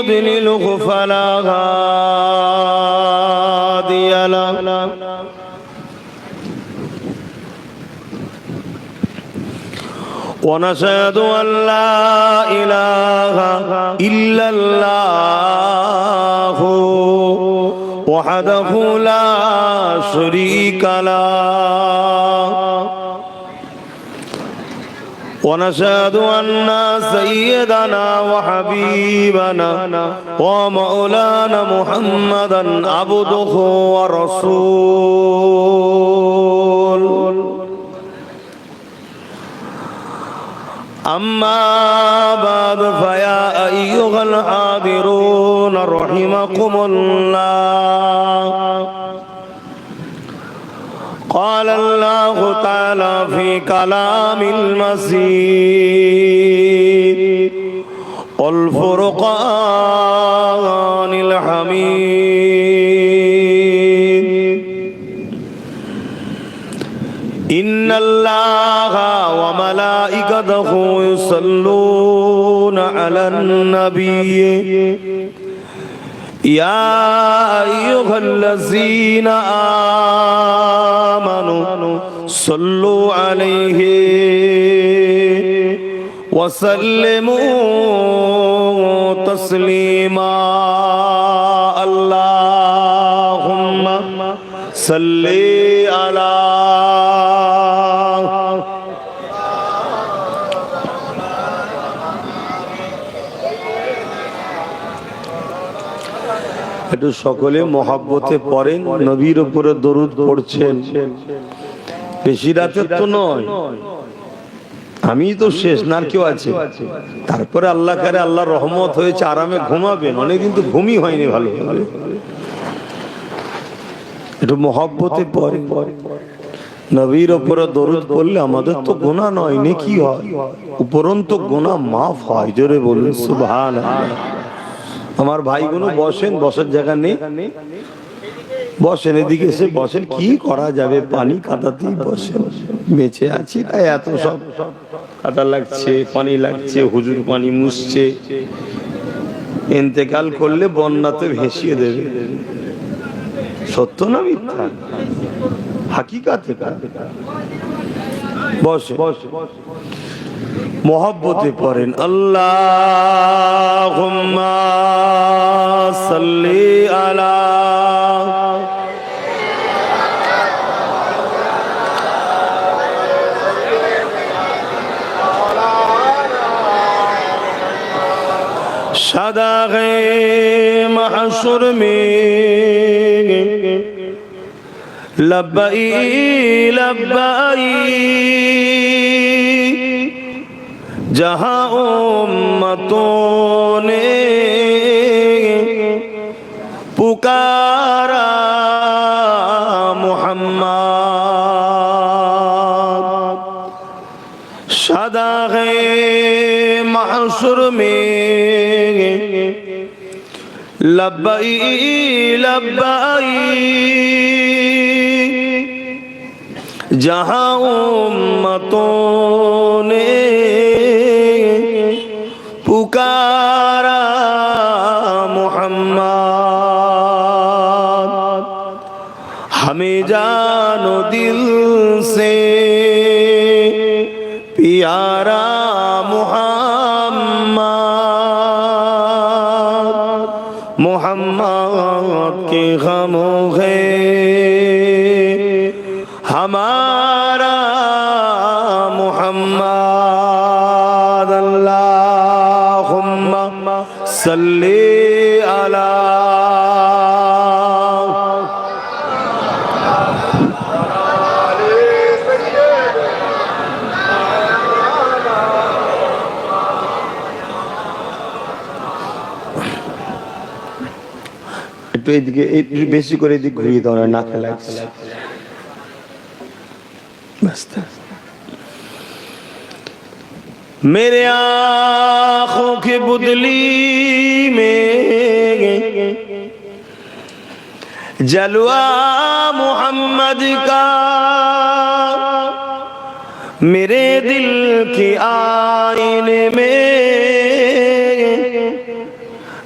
يضلله فلا هادي له ونشهد أن لا إله إلا الله وحده لا شريك له ونشهد أن سيدنا وحبيبنا ومولانا محمدا عبده ورسوله أما بعد فيا أيها الحاضرون رحمكم الله قال الله تعالى في كلام المسيد والفرقان الحميد إن الله وملائكته يصلون على النبي يا أيها الذين آمنوا صلوا عليه وسلموا تسليما اللهم صل على একটু সকলে মহব্বতে পড়েন, নবীর উপরে দরুদ পড়ছেন। বেশি রাতে তো নয়, আমি তো শেষ, না কেউ আছে। তারপরে আল্লাহ কারে আল্লাহর রহমত হয়েছে, আরামে ঘুমাবেন। অনেকদিন তো ঘুমই হয়নি ভালো। একটু মহব্বতে পড়েন। নবীর উপরে দরুদ পড়লে আমাদের তো গুনাহ নয়, নেকি হয়, উপরন্ত গুনাহ মাফ হয়। জোরে বলুন সুবহানাল্লাহ। আমার ভাইগুলো বসেন, বসার জায়গা নেই, বসেন, এদিকে এসে বসেন। কি করা যাবে, পানি কাদাতেই বসেন। বেঁচে আছি তাই এত সব কাদা লাগছে, পানি লাগছে, হুজুর পানি মুছছে। ইন্তেকাল করলে বন্যাতে ভেসিয়ে দেবে। সত্য না মিথ্যা? হাকিকাতে বসে মোহব্বতে পড়েন। আল্লাহুম্মা সাল্লি আলা शादाग़े महशर में लब्बई लब्बई जहाँ उम्मतों ने पुकारा मुहम्मद, शादाग़े महशर में लब्बई लब्बई जहाँ उम्मतों ने पुकारा मुहम्मद, हमें जानो दिल से प्यारा मुहम्मद, मुहम्मद के गमों है हमारा मुहम्मद। अल्लाहुम्मा सल्ली अला একটু এদিকে বেশি করে এদিকে ঘুরিয়ে দাও না, খেলা मेरे आँखों की बुदली में जलवा मोहम्मद का, मेरे दिल की आईने में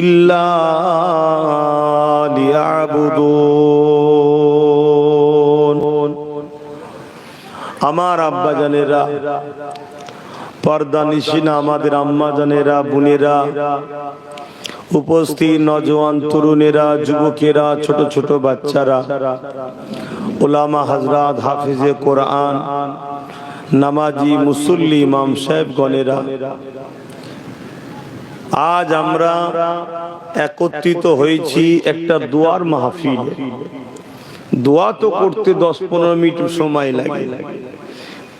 ইল্লা লিয়াবুদুন। আমার আব্বা জানেরা, পর্দানিশিনা আমাদের আম্মা জানেরা, বোনেরা, উপস্থিত নজওয়ান তরুণেরা, যুবকেরা, ছোট ছোট বাচ্চারা, উলামা হযরত, হাফিজে কোরআন, নামাজি মুসল্লি ইমাম সাহেবগণেরা, আজ আমরা একত্রিত হয়েছি একটা দোয়ার মাহফিল। দোয়া তো করতে 10-15 মিনিট সময় লাগে,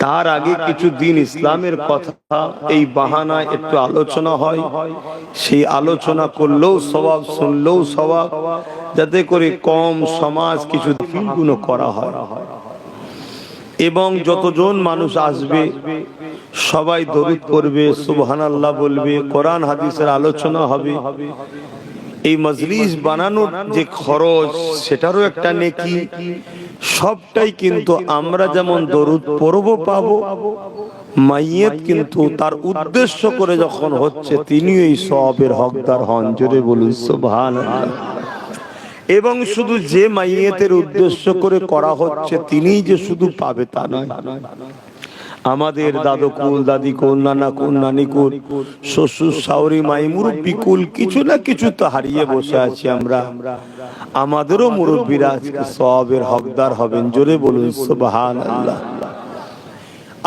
তার আগে কিছু দিন ইসলামের কথা এই বাহানায় একটু আলোচনা হয়। সেই আলোচনা করলেও সওয়াব, শুনলেও সওয়াব, যাতে করে কম সমাজ কিছু দিনগুলো করা হয়। এবং যতজন মানুষ আসবে সবাই দরুদ পড়বে, সুবহানাল্লাহ বলবে, কোরআন হাদিসের আলোচনা হবে। এই মজলিস বানানোর যে খরচ, সেটারও একটা নেকি। সবটাই কিন্তু আমরা যেমন দরুদ পড়ব পাবো, মাইয়িত কিন্তু তার উদ্দেশ্য করে যখন হচ্ছে তিনি এই সওয়াবের হকদার হন। জোরে বলুন সুবহানাল্লাহ। এবং শুধু যে মাইয়িতের উদ্দেশ্য করে করা হচ্ছে তিনিই যে শুধু পাবে তা নয়, আমাদের দাদুকুল, দাদিকুল, নানাকুল, নানিকুল, শ্বশুর শাশুড়ি, মাই মুরব্বি কুল, কিছু না কিছু তো হারিয়ে বসে আছি আমরা। আমাদেরও মুরব্বীরা আজকে সওয়াবের হকদার হবেন। জোরে বলুন সুবহানাল্লাহ।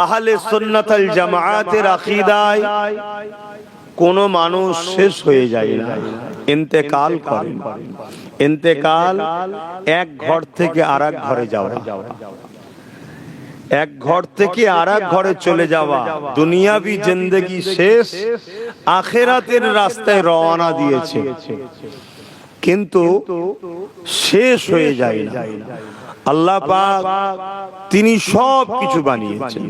আহলে সুন্নাত ওয়াল জামাআতের আকীদায় কোন মানুষ শেষ হয়ে যায় না, ইন্তেকাল করে। ইন্তেকাল এক ঘর থেকে আরেক ঘরে যাওয়া, এক ঘর থেকে আরেক ঘরে চলে যাওয়া। দুনিয়াবি জিন্দেগি শেষ, আখিরাতের রাস্তায় রওনা দিয়েছে, কিন্তু শেষ হয়ে যায় না। আল্লাহ পাক তিনি সব কিছু বানিয়েছেন,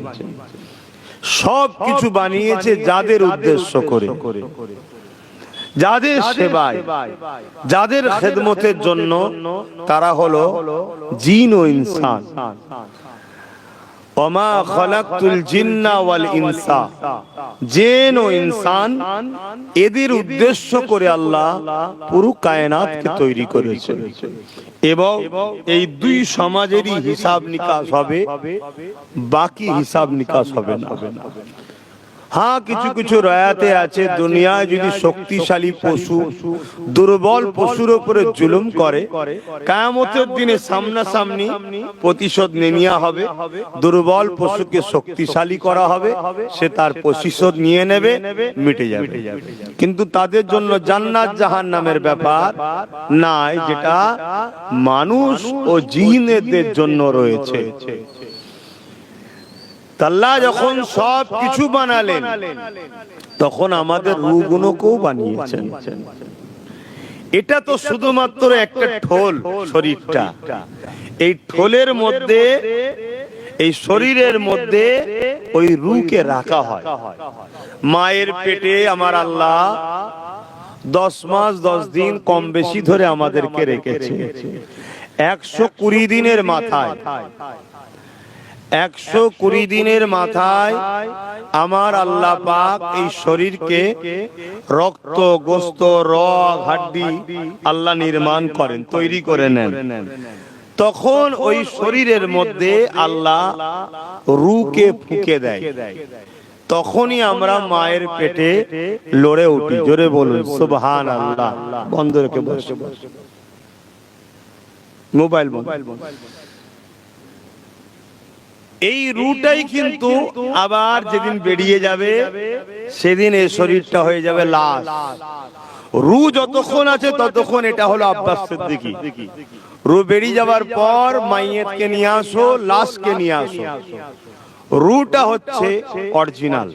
সব কিছু বানিয়েছে যাদের উদ্দেশ্য করে, যাদের সেবায়, যাদের খেদমতের জন্য। তারা হলো জিন ও ইনসান। ওমা খালাকতুল জিন্না ওয়াল ইনসা, জিন ও ইনসান, এদের উদ্দেশ্য করে আল্লাহ পুরো কায়নাতকে তৈরি করেছেন। এবং এই দুই সমাজেরই হিসাব নিকাশ হবে, বাকি হিসাব নিকাশ হবে না। হ্যাঁ, কিছু কিছু রায়াতে আছে, দুনিয়ায় যদি শক্তিশালী পশু দুর্বল পশুর উপরে জুলুম করে, কিয়ামতের দিনে সামনাসামনি প্রতিশোধ নেওয়া হবে। দুর্বল পশুকে শক্তিশালী করা হবে, সে তার প্রতিশোধ নিয়ে নেবে, মিটে যাবে। কিন্তু তাদের জন্য জান্নাত জাহান্নামের ব্যাপার নাই, যেটা মানুষ ও জিনেদের জন্য রয়েছে। আল্লাহ যখন সব কিছু বানালেন, তখন আমাদের রূহগুলোকেও বানিয়েছেন। এটা তো শুধুমাত্র একটা ঠোল, শরীরটা। এই ঠোলের মধ্যে, এই শরীরের মধ্যে ওই রূহকে রাখা হয়। মায়ের পেটে আমার আল্লাহ 10 মাস 10 দিন কম বেশি ধরে আমাদেরকে রেখেছে। 120 দিনের মাথায়, 120 দিনের মাথায় আমার আল্লাহ পাক এই শরীরকে রক্ত, গোস্ত, রগ, হাড্ডি আল্লাহ নির্মাণ করেন, তৈরি করে নেন। তখন ওই শরীরের মধ্যে আল্লাহ রূহকে ফুঁকে দেয়। তখনই আমরা মায়ের পেটে লড়ে উঠি। জোরে বলুন সুবহানাল্লাহ। বন্ধ রেখে বসে, মোবাইল বন্ধ। এই রূহটাই কিন্তু আবার যেদিন বেরিয়ে যাবে, সেদিন এই শরীরটা হয়ে যাবে লাশ। রূহ যতক্ষণ আছে ততক্ষণ এটা হলো আব্বাস সিদ্দিকী। রূহ বেরিয়ে যাবার পর মাইয়িতকে নিয়ে আসো, লাশকে নিয়ে আসো। রূহটা হচ্ছে অরিজিনাল।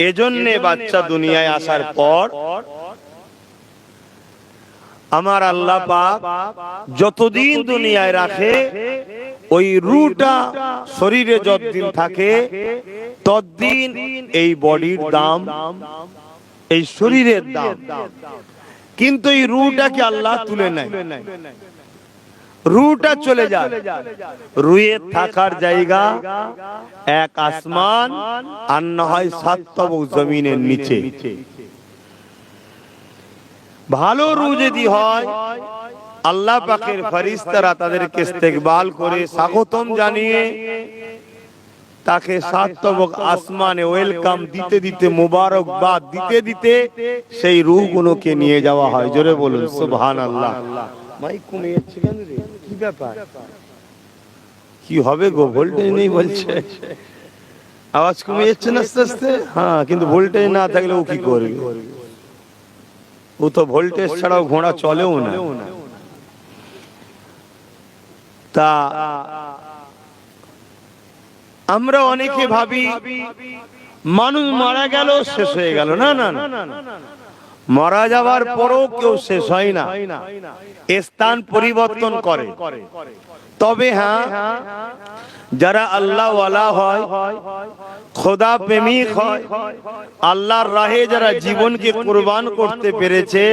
এজন্য বাচ্চা দুনিয়ায় আসার পর আমার আল্লাহ পাক যতদিন দুনিয়ায় রাখে, ওই রূহটা শরীরে যতদিন থাকে ততদিন এই বডির দাম, এই শরীরের দাম। কিন্তু এই রূহটাকে আল্লাহ তুলে নেয়, রূহটা চলে যায়। রূহের থাকার জায়গা এক আসমান, আর না হয় 7 তবক জমিনের নিচে। ভালো রু যদি হয় আল্লাহ পাকের ফেরেশতারা তাদেরকে ইস্তেকবাল করে স্বাগতম জানিয়ে তাকে সাত তবক আসমানে ওয়েলকাম দিতে দিতে মোবারকবাদ দিতে দিতে সেই রূহগুলোকে নিয়ে যাওয়া হয়। জোরে বলুন সুবহানাল্লাহ। মাইক কমে যাচ্ছে কেন রে? কি ব্যাপার? কি হবে গো? ভোল্টেজ নেই বলছে, আওয়াজ কমে যাচ্ছে না আস্তে আস্তে। হ্যাঁ, কিন্তু ভোল্টেজ না থাকলে ও কি করবে? ও তো ভোল্টেজ ছাড়াও ঘোড়া চলেও না। তা আমরা অনেকে ভাবি মানুষ মারা গেল শেষ হয়ে গেল। না না না, মারা যাওয়ার পরও কেউ শেষ হয় না, স্থান পরিবর্তন করে। তবে হ্যাঁ, যারা আল্লাহ ওয়ালা হয়, খোদা প্রেমিক হয়, আল্লাহর রাহে যারা জীবনকে কুরবান করতে পেরেছে,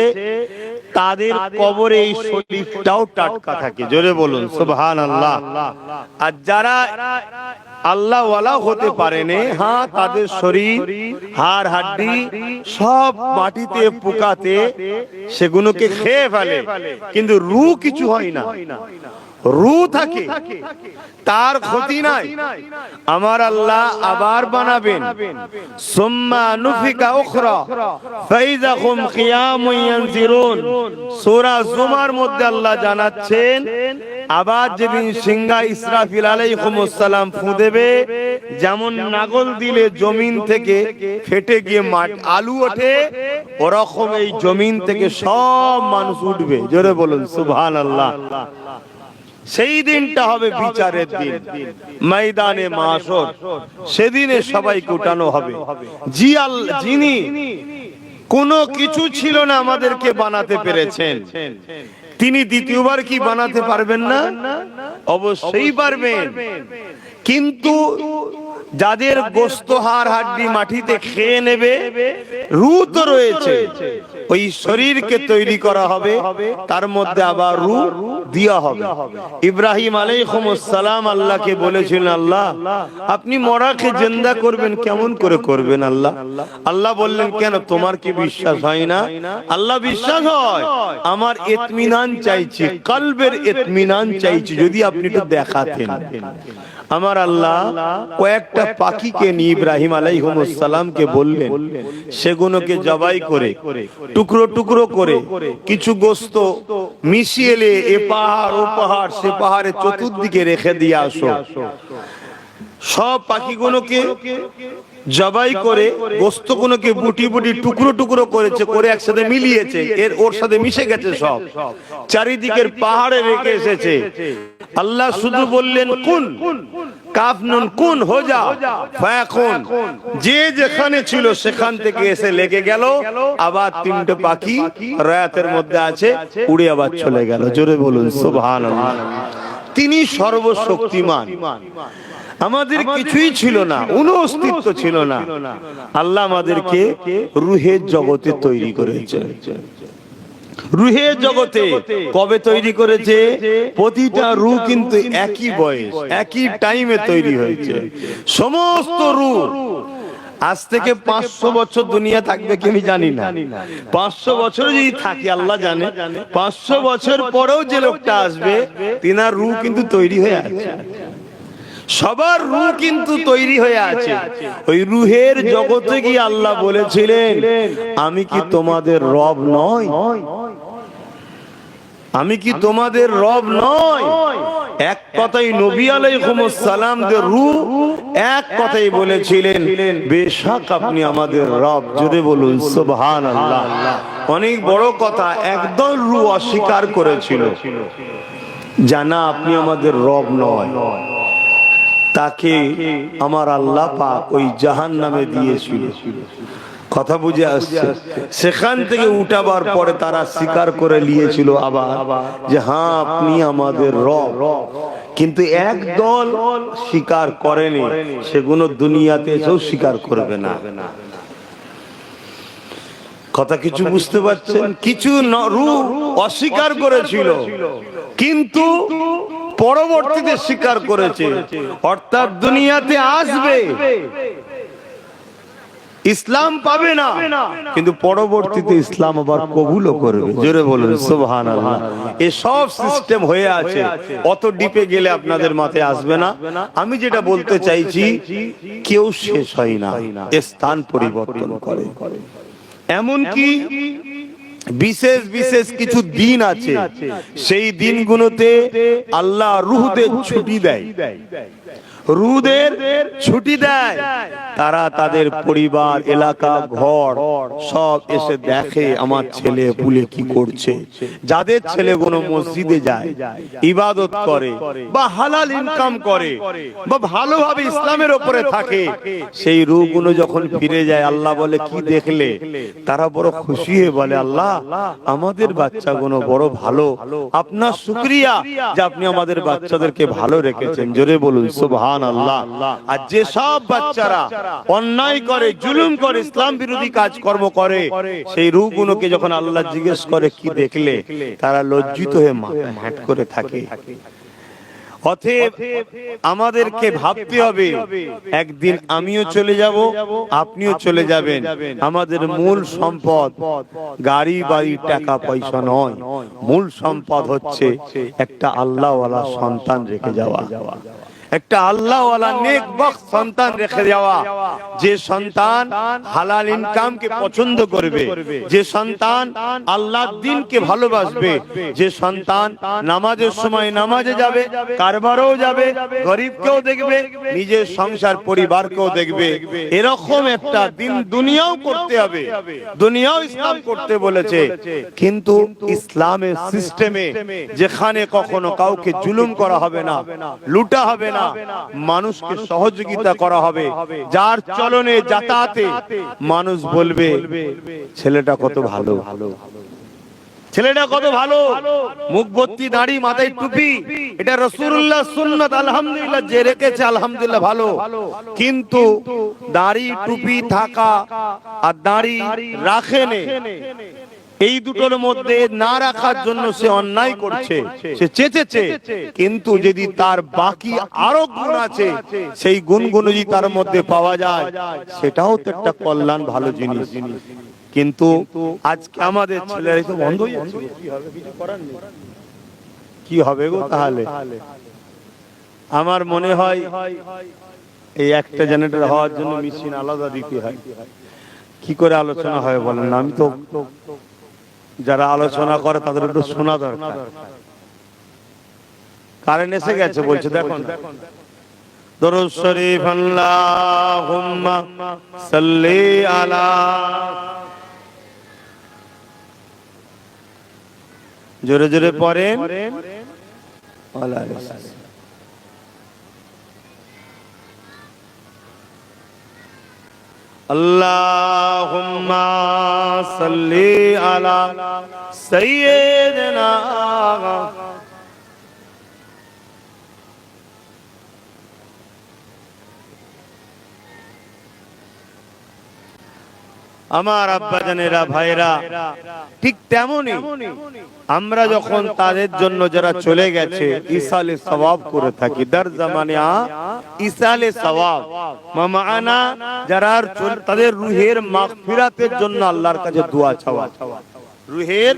তাদের কবরে এই শরীরটাও টাটকা থাকে। জোরে বলুন সুবহানাল্লাহ। আর যারা আল্লাহ ওয়ালা হতে পারেনি, হ্যাঁ, তাদের শরীর হাড় হাড্ডি সব মাটিতে পোকাতে সেগুলোকে খেয়ে ফেলে, কিন্তু রূহ কিছু হয় না, রূহ থাকে, তার ক্ষতি নাই। আমার আল্লাহ আবার বানাবেন। সুম্মা নুফিকা উখরা ফাইযা হুম কিয়ামুন ইয়ানজিরুন। সূরা জুমার মধ্যে আল্লাহ জানাচ্ছেন, আবার যেদিন সিংহা ইসরাফিল আলাইহিস সালাম ফু দেবে, যেমন নাগল দিলে জমিন থেকে ফেটে গিয়ে আলু ওঠে, ওরকম এই জমিন থেকে সব মানুষ উঠবে। জোরে বলুন সুবহানাল্লাহ। সেই দিনটা হবে বিচারের দিন, ময়দানে মাশর। সেদিনে সবাইকে উঠানো হবে। যিনি কোনো কিছু ছিল না আমাদেরকে বানাতে পেরেছেন, তিনি দ্বিতীয়বার কি বানাতে পারবেন না? অবশ্যই পারবেন। কিন্তু যাদের গোশত হাড় হাড্ডি মাটিতে খেয়ে নেবে, রূহ তো রয়েছে, ওই শরীরকে তৈরি করা হবে, তার মধ্যে আবার রূহ দেয়া হবে। ইব্রাহিম আলাইহিস সালাম আল্লাহকে বলেছিলেন, আল্লাহ আপনি মরাকে জিন্দা করবেন, কেমন করে করবেন আল্লাহ? আল্লাহ বললেন, কেন তোমার কি বিশ্বাস হয় না? আল্লাহ বিশ্বাস হয়, আমার ইতমিনান চাইছি, কলবের ইতমিনান চাইছি, যদি আপনি একটু দেখাতেন। আমার আল্লাহ কয়েকটা পাখিকে নিয়ে ইব্রাহিম আলাইহিস সালামকে বললেন, সেগুলোকে জবাই করে টুকরো টুকরো করে কিছু গোশত মিশিয়ে এলে এ পাহাড় ও পাহাড় সে পাহাড়ের চতুর্দিকে রেখে দিয়ে আসো। সব পাখিগুলোকে জবাই করে গোশতগুলোকে বুটি বুটি টুকরো টুকরো করেছে, করে একসাথে মিলিয়েছে, ওর সাথে মিশে গেছে সব, চারিদিকের পাহাড়ে রেখে এসেছে। আল্লাহ শুধু বললেন কুন, কাফ নুন কুন হো যা ফায়াকুন। যে যেখানে ছিল সেখান থেকে এসে লেগে গেল। আবার তিনটে পাখি রায়াতের মধ্যে আছে, উড়ে আবার চলে গেল। জোরে বলুন সুবহানাল্লাহ। তিনি সর্বশক্তিমান। আমাদের কিছুই ছিল না, কোনো অস্তিত্ব ছিল না। আল্লাহ আমাদেরকে রূহের জগতে তৈরি করেছে। রূহের জগতে কবে তৈরি করেছে? প্রতিটা রূহ কিন্তু একই বয়স, একই টাইমে তৈরি হয়েছে। সমস্ত রূহ আজ থেকে 500 বছর দুনিয়া থাকবে কি আমি জানি না। 500 বছর যদি থাকি আল্লাহ জানে, 500 বছর পরেও যে লোকটা আসবে, তিনার রূহ কিন্তু তৈরি হয়ে আছে। সবার রূহ কিন্তু তৈরি হয়ে আছে। ওই রূহের জগতে কি আল্লাহ বলেছিলেন, আমি কি তোমাদের রব নই? আমি কি তোমাদের রব নই? এক কথাই নবী আলাইহিস সালামদের রূহ এক কথাই বলেছিলেন, বেশক আপনি আমাদের রব। জোরে বলুন সুবহানাল্লাহ। অনেক বড় কথা। একদল রূহ অস্বীকার করেছিল, জানা আপনি আমাদের রব নয়। তাকে আমার আল্লাহ পাক ওই জাহান্নামে দিয়েছিল। কথা বুঝে আসছে? সেখান থেকে উঠাবার পরে তারা স্বীকার করে নিয়েছিল আবার যে হ্যাঁ আপনি আমাদের রব। কিন্তু একদল স্বীকার করেনি, সেগুলো দুনিয়াতে এসেও স্বীকার করবে না। কথা কিছু বুঝতে পারছেন? কিছু রূহ অস্বীকার করেছিল, কিন্তু পরবর্তীতে স্বীকার করেছে, অর্থাৎ দুনিয়াতে আসবে। ইসলাম পাবে না, কিন্তু পরবর্তীতে ইসলাম আবার কবুলও করবে। জোরে বলুন সুবহানাল্লাহ। এসব সিস্টেম হয়ে আছে, অত ডিপে গেলে আপনাদের মাথায় আসবে না। আমি যেটা বলতে চাইছি, কেউ শেষ হয় না, স্থান পরিবর্তন করে। এমনকি বিশেষ বিশেষ কিছু দিন আছে, সেই দিনগুলোতে আল্লাহ রূহদের ছুটি দেয়, রুদের ছুটি দেয়। তারা তাদের পরিবার, এলাকা, ঘর সব এসে দেখে আমার ছেলে পুলে কি করছে। যাদের ছেলেগুলো মসজিদে যায়, ইবাদত করে বা হালাল ইনকাম করে বা ভালোভাবে ইসলামের উপরে থাকে, সেই রূহগুলো যখন ফিরে যায়, আল্লাহ বলে কি দেখলে? তারা বড় খুশি হয়ে বলে, আল্লাহ আমাদের বাচ্চাগুলো বড় ভালো, আপনার শুকরিয়া যে আপনি আমাদের বাচ্চাদেরকে ভালো রেখেছেন। জোরে বলুন সুবহানাল্লাহ। আর যে সব বাচ্চারা অন্যায় করে, জুলুম করে, ইসলাম বিরোধী কাজকর্ম করে, সেই রূহগুলোকে যখন আল্লাহ জিজ্ঞেস করে কি দেখলে, তারা লজ্জিত হয়ে মাথা হেঁট করে থাকে। অতএব আমাদেরকে ভাবতে হবে, একদিন আমিও চলে যাব, আপনিও চলে যাবেন। আমাদের মূল সম্পদ গাড়ি বাড়ি টাকা পয়সা নয়, মূল সম্পদ হচ্ছে একটা আল্লাহওয়ালা সন্তান রেখে যাওয়া, একটা আল্লাহওয়ালা নেক বক্ত সন্তান রেখে যাওয়া, যে সন্তান হালাল ইনকামকে পছন্দ করবে, যে সন্তান আল্লাহর দ্বীনকে ভালোবাসবে, যে সন্তান নামাজের সময় নামাজে যাবে, কারবারেও যাবে, গরিবকেও দেখবে, নিজের সংসার পরিবারকেও দেখবে। এরকম একটা দিন দুনিয়াও করতে হবে, দুনিয়াও ইসলাম করতে বলেছে, কিন্তু ইসলামের সিস্টেমে যেখানে কখনো কাউকে জুলুম করা হবে না, লুটা হবে না, মানুষকে সহযোগিতা করা হবে, যার চলনে যাতায়াতে মানুষ বলবে ছেলেটা কত ভালো, ছেলেটা কত ভালো, মুখ ভর্তি দাড়ি, মাথায় টুপি, এটা রাসূলুল্লাহর সুন্নাত। আলহামদুলিল্লাহ, যে রেখেছে আলহামদুলিল্লাহ ভালো। কিন্তু দাড়ি টুপি থাকা আর দাড়ি রাখেনে, এই দুটোর মধ্যে না রাখার জন্য সে অন্যায় করছে, সে চেঁচেছে। কিন্তু যদি তার বাকি আরো গুণ আছে, সেই গুণগুলো যদি তার মধ্যে পাওয়া যায়, সেটাও তো একটা কল্যাণ, ভালো জিনিস। কিন্তু আজকে আমাদের ছেলেরা তো বন্ধ হয়ে যাচ্ছে, কি হবে? কিছু করার নেই। কি হবে গো তাহলে? আমার মনে হয় এই একটা জেনারেটর হওয়ার জন্য মেশিন আলাদা দিতে হয়। কি করে আলোচনা হয় বলেন? আমি তো, যারা আলোচনা করে তাদের একটু শোনা দরকার। কারেন্ট এসে গেছে বলছে, দেখুন। দরুদ শরীফ, আল্লাহুম্মা সাল্লি আলা, জোরে জোরে পড়েন, আল্লাহুম্মা সাল্লি আলা সাইয়্যিদিনা। আমার আব্বাজানেরা, ভাইরা, ঠিক তেমনি আমরা যখন তাদের জন্য যারা চলে গেছে ইসালে সওয়াব করে থাকি, দার জামানে ইসালে সওয়াব মামানা, যারা তাদের রুহের মাগফিরাতের জন্য আল্লাহর কাছে দোয়া চাওয়া, রুহের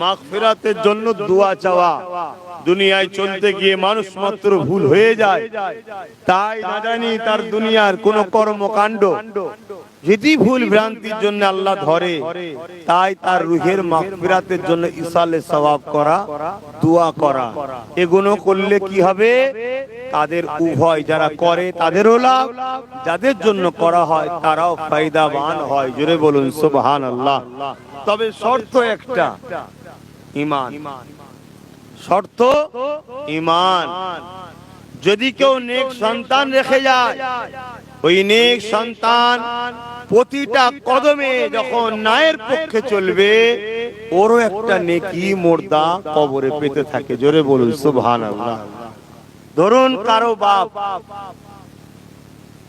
মাগফিরাতের জন্য দোয়া চাওয়া। দুনিয়ায় চলতে গিয়ে মানুষ মাত্র ভুল হয়ে যায়, তাই না জানি তার দুনিয়ার কোন কর্মকাণ্ড যদি ভুল ভ্রান্তির জন্য আল্লাহ ধরে, তাই তার রুহের মাগফিরাতের জন্য ইসালে সওয়াব করা, দোয়া করা। এগুলো করলে কি হবে? তাদের উভয়, যারা করে তাদেরও লাভ, যাদের জন্য করা হয় তারাও ফায়দাবান হয়। জোরে বলুন সুবহানাল্লাহ। তবে শর্ত একটা, ঈমান। শর্ত ঈমান। যদি কেউ নেক সন্তান রেখে যায়, ওই নেক সন্তান প্রতিটা কদমে যখন ন্যায়ের পক্ষে চলবে, ওরও একটা নেকি মুর্দা কবরে পেতে থাকে। জোরে বলুন সুবহানাল্লাহ। ধরুন কারো বাপ,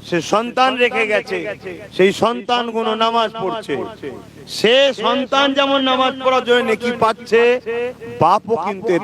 সে সন্তান রেখে গেছে, সেই সন্তান কোন নামাজ পড়ছে, সে সন্তান যেমন নামাজ পড়ার জন্য নেকি পাচ্ছে, বাপও কিন্তু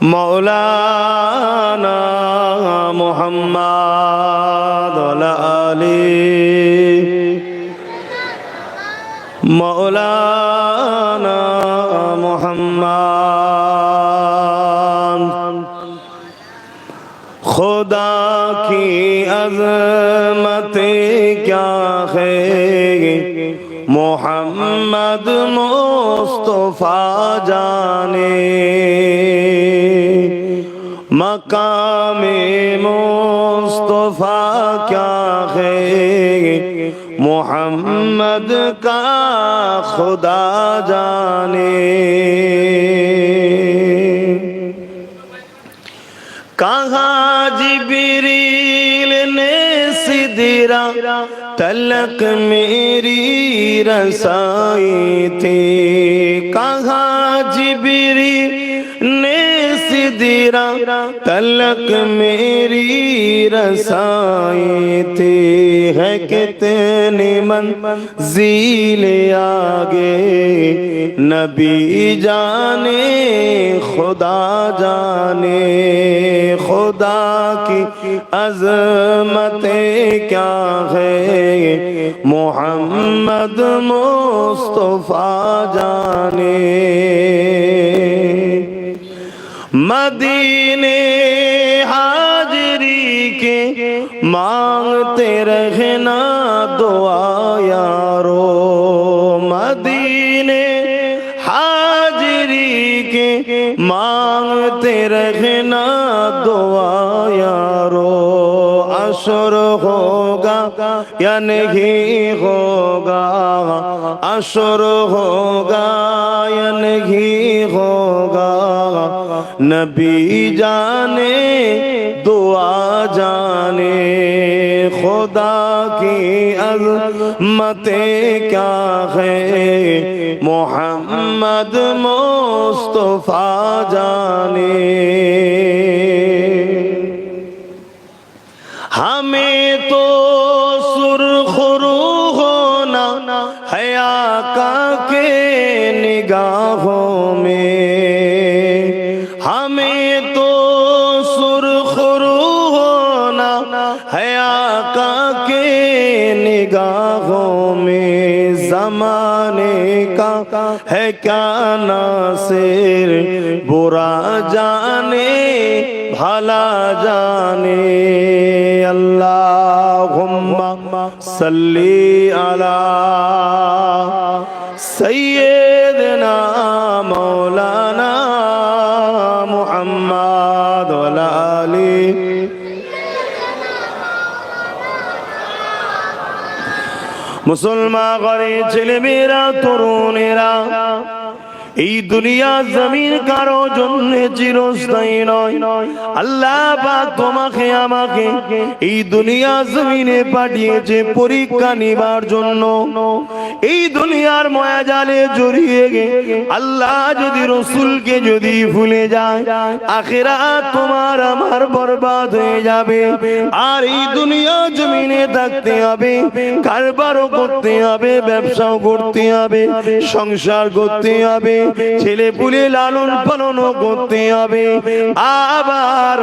मौलाना मुहम्मद वाला आली मौलाना मुहम्मद। खुदा की अज़मत क्या है मोहम्मद मुस्तफा जाने, मकामे मुस्तफा क्या है मोहम्मद का खुदा जाने। कहा जिब्रील ने सिदरा तलक मेरी रसाई थी, कहा जिब्रील ने सिदरा तलक मेरी रसाई थी। है कितनी मंज़िल आगे नबी जाने खुदा जाने, खुदा की अज़मत क्या है मोहम्मद मुस्तफा जाने। मदीने हाजरी के मांगते रहना दुआ यारो, मदीने हाजरी के मांगते रहना दुआ यारो। अशर होगा या नहीं होगा, अशर होगा या नहीं होगा नबी जाने दुआ जाने। खुदा की अज़मत क्या है मोहम्मद मुस्तफा जाने। हमें तो सुरखरू होना है आका के निगाहों में, हमें तो सुरखरू होना है आका के निगाहों में। ज़माने का है क्या नासिर बुरा जाने भला जाने। अल्लाहुम्मा सल्ली अला सय्यदना मौलाना मुहम्मद वाला आली। मुसलमान घरे ছেলেমেয়েরা তরুণেরা এই দুনিয়া জমিন কারো জন্য চিরস্থায়ী নয়। আল্লাহ পাক তোমাকে আমাকে এই দুনিয়া জমিনে পাঠিয়েছে পরীক্ষা নিবার জন্য। এই দুনিয়ার মায়াজালে জড়িয়ে গে আল্লাহ যদি রাসূলকে যদি ভুলে যায় আখিরাত তোমার আমার বরবাদ হয়ে যাবে। আর এই দুনিয়া জমিনে থাকতে হবে, কারবারও করতে হবে, ব্যবসাও করতে হবে, সংসার করতে হবে, ছেলে পুলে লালন পালন করতে হবে, আবার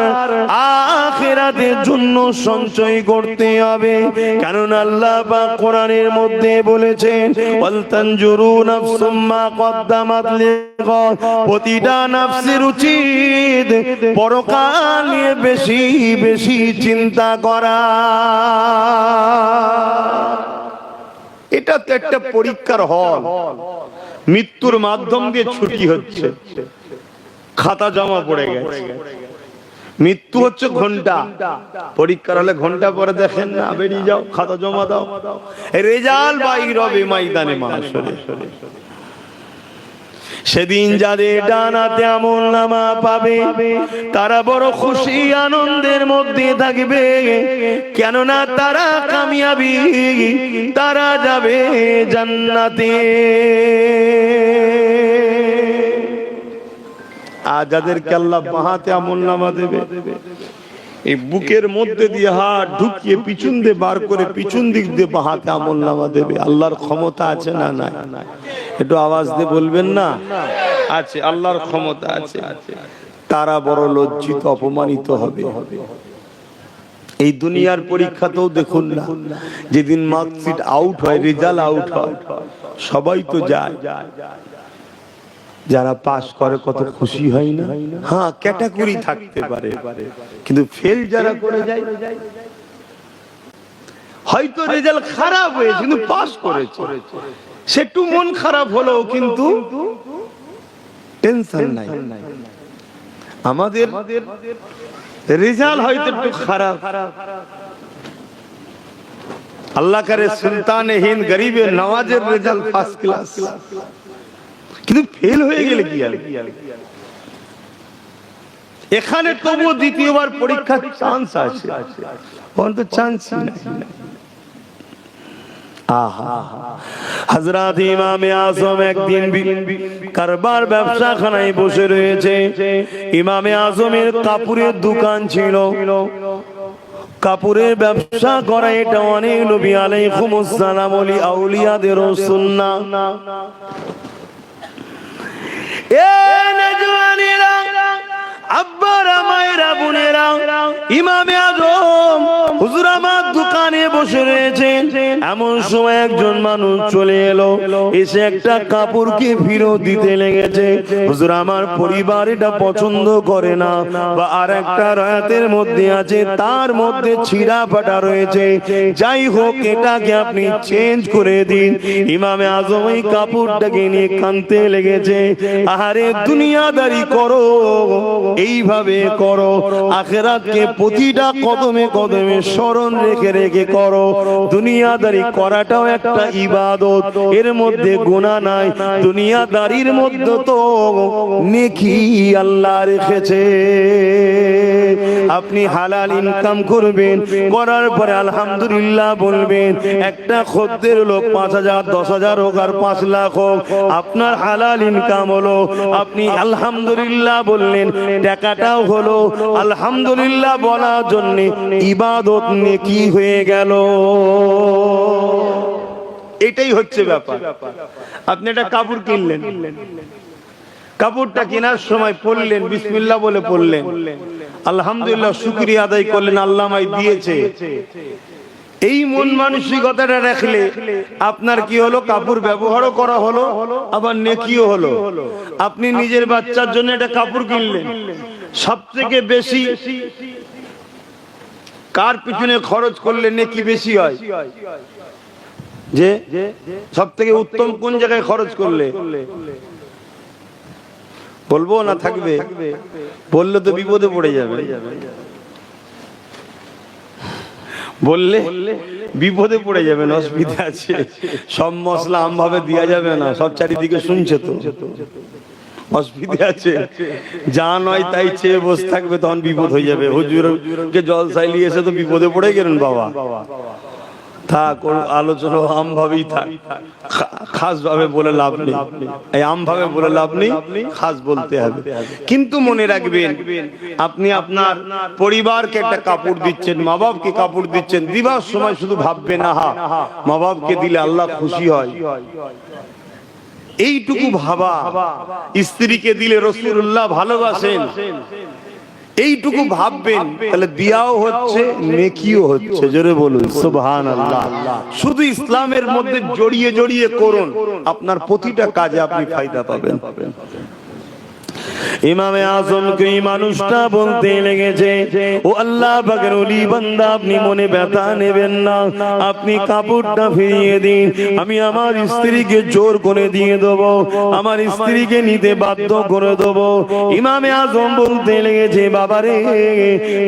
আখিরাতের জন্য সঞ্চয় করতে হবে। কারণ আল্লাহ পাক কোরআনের মধ্যে বলেছেন ওয়াল তানজুরু নাফসুম মা কদ্দামাত লিগাদ, প্রতিটা নফসের উচিত পরকাল নিয়ে বেশি বেশি চিন্তা করা। এটা তো একটা পরীক্ষার হল, মৃত্যুর মাধ্যম দিয়ে ছুটি হচ্ছে, খাতা জমা পড়ে গেছে। মৃত্যু হচ্ছে ঘন্টা, পরীক্ষার হলে ঘন্টা পরে দেখেন না, বেরিয়ে যাও খাতা জমা দাও, রেজাল্ট বাইর হবে ময়দানে মাশরে। সেদিন যাদের ডানাতে আমলনামা পাবে তারা বড় খুশি আনন্দের মধ্যে থাকবে, কেননা তারা কামিয়াবি, তারা যাবে জান্নাতে। আর যাদেরকে আল্লাহ বাহাতে আমলনামা দেবে, এই বুকের মধ্যে দিয়ে হাত ঢুকিয়ে পিছন দিয়ে বার করে পিছন দিক দিয়ে বাহাতে আমলনামা দেবে। আল্লাহর ক্ষমতা আছে না নাই? একটু আওয়াজ দিয়ে বলবেন না? আছে, আল্লাহর ক্ষমতা আছে। তারা বড় লজ্জিত অপমানিত হবে। এই দুনিয়ার পরীক্ষাতেও দেখুন না, যেদিন মার্কশিট আউট হয়, রেজাল্ট আউট হয়, সবাই তো যায়। যারা পাস করে কত খুশি হয় না? হ্যাঁ, ক্যাটাগরি থাকতে পারে, কিন্তু ফেল যারা করে যায়, হয়তো রেজাল্ট খারাপ হয়েছে কিন্তু পাস করেছে, সে একটু মন খারাপ হলো কিন্তু টেনশন নাই। আমাদের রেজাল্ট হয়তো একটু খারাপ, আল্লাহ করে সুলতানে হিন্দ গরিবে নওয়াজের রেজাল্ট ফার্স্ট ক্লাস, কিন্তু ফেল হয়ে গেলে কি আর? এখানে তবু দ্বিতীয়বার পরীক্ষার চান্স আছে, অন্তত চান্স নাই। হযরত ইমাম আযম একদিন কারবার ব্যবসাখানায় বসে রয়েছে। ইমাম আযমের কাপড়ের দোকান ছিল, কাপড়ের ব্যবসা করা এটা অনেক নবী আলাইহিমুস সালাম ওলি আউলিয়াদের সুন্নাহ। এ নজওয়ানেরা, আব্বারা, মায়েরা, বোনেরা, ইমাম আযম হুজুর আমার দোকানে বসে রয়েছেন। এমন সময় একজন মানুষ চলে এলো, এসে একটা কাপড়কে ফেরত দিতে লেগেছে। হুজুর আমার পরিবার এটা পছন্দ করে না, বা আর একটা রায়াতের মধ্যে আছে তার মধ্যে ছিঁড়া ফাটা রয়েছে, যাই হোক এটাকে আপনি চেঞ্জ করে দিন। ইমাম আযম এই কাপড়টাকে নিয়ে কাঁদতে লেগেছে। আহারে, দুনিয়াদারি করো, এইভাবে করো, আখিরাতকে প্রতিটা কদমে কদমে স্মরণ রেখে রেখে করো। দুনিয়াদারি করাটাও একটা ইবাদত, এর মধ্যে গুনাহ নাই। দুনিয়াদারির মধ্যে তো নেকি আল্লাহ রেখেছে। আপনি হালাল ইনকাম করবেন, করার পরে আলহামদুলিল্লাহ বলবেন। একটা খদ্দের লোক 5,000 10,000 হোক আর 5 লাখ হোক, আপনার হালাল ইনকাম হলো, আপনি আলহামদুলিল্লাহ বললেন, টাকাটাও হলো। আলহামদুলিল্লাহ বলার জন্য ইবাদত নেকি হয়ে গেল। এটাই হচ্ছে ব্যাপার। আপনি একটা কাপড় কিনলেন, কাপড়টা কেনার সময় পড়লেন, বিসমিল্লাহ বলে পড়লেন, আলহামদুলিল্লাহ শুকরিয়া আদায় করলেন, আল্লাহ আমায় দিয়েছে। এই মন মানসিকতাটা রাখলে আপনার কি হলো? কাপড় ব্যবহারও করা হলো, আবার নেকিও হলো। আপনি নিজের বাচ্চার জন্য একটা কাপড় কিনলেন, সবথেকে বেশি কার পিছনে খরচ করলে নেকি বেশি হয়? যে সবথেকে উত্তম কোন জায়গায় খরচ করলে? বলবো না থাকবে? বললে তো বিপদে পড়ে যাবে, বললে বিপদে পড়ে যাবেন, অসুবিধা আছে। সব মশলা আমভাবে দেওয়া যাবে না, সব চারিদিকে শুনছে তো, অসুবিধা আছে। যা নয় তাই চেয়ে বসে থাকবে, তখন বিপদ হয়ে যাবে। হুজুরকে জলসায় নিয়ে এসে তো বিপদে পড়ে গেলেন বাবা। থাক, আলোচনা আম ভাবেই থাক, খাস ভাবে বলে লাভ নেই। এই আম ভাবে বলে লাভ নেই, খাস বলতে হবে। কিন্তু মনে রাখবেন, আপনি আপনার পরিবারকে একটা কাপড় দিচ্ছেন, মা বাপকে কাপড় দিচ্ছেন, দিবার সময় শুধু ভাববেন, আহা মা বাপকে দিলে আল্লাহ খুশি হয়, এইটুকু ভাবা। স্ত্রীকে দিলে রাসূলুল্লাহ ভালোবাসেন, এইটুকু ভাববেন, তাহলে দিয়াও হচ্ছে, নেকিও হচ্ছে। জোরে বলুন সুবহানাল্লাহ। শুধু ইসলামের মধ্যে জড়িয়ে জড়িয়ে করুন, আপনার প্রতিটা কাজে আপনি ফায়দা পাবেন। ইমামে আযমকে এই মানুষটা বলতে লেগেছে, ও আল্লাহ পাকের ওলি বান্দা, আপনি মনে ব্যথা নেবেন না, আপনি কাপড়টা ফিরিয়ে দিন, আমি আমার স্ত্রীকে জোর করে দিয়ে দেবো, আমার স্ত্রীকে নিতে বাধ্য করে দেবো। ইমামে আযম বলতে লেগেছে, বাবারে,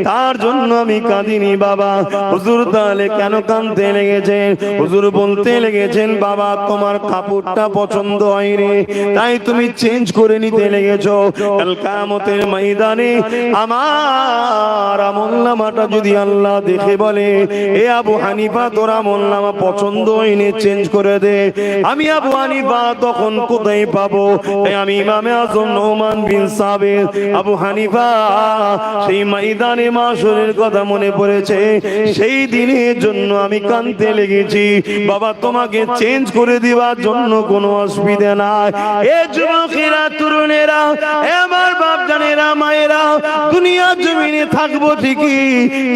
তার জন্য আমি কাঁদিনি বাবা। হুজুর তাহলে কেন কাঁদতে লেগেছেন? হুজুর বলতে লেগেছেন, বাবা তোমার কাপড়টা পছন্দ হয়নি, তাই তুমি চেঞ্জ করে নিতে লেগেছো। কাল কিয়ামতের ময়দানে আমার আমলনামাটা যদি আল্লাহ দেখে বলে, এ আবু হানিফা তোর আমলনামা পছন্দ হয়নি, চেঞ্জ করে দে, আমি আবু হানিফা তখন কোথায় পাবো? আমি ইমামে আযম নোমান বিন সাবিত আবু হানিফা সেই ময়দানে মাশরের কথা মনে পড়েছে। সেই দিনের জন্য আমি কাঁদতে লেগেছি। বাবা তোমাকে চেঞ্জ করে দেওয়ার জন্য কোনো অসুবিধা নাই। এ যুবকেরা, তরুণেরা, আমার বাপজানেরা, মায়েরা, দুনিয়ার জমিনে থাকবো ঠিকই,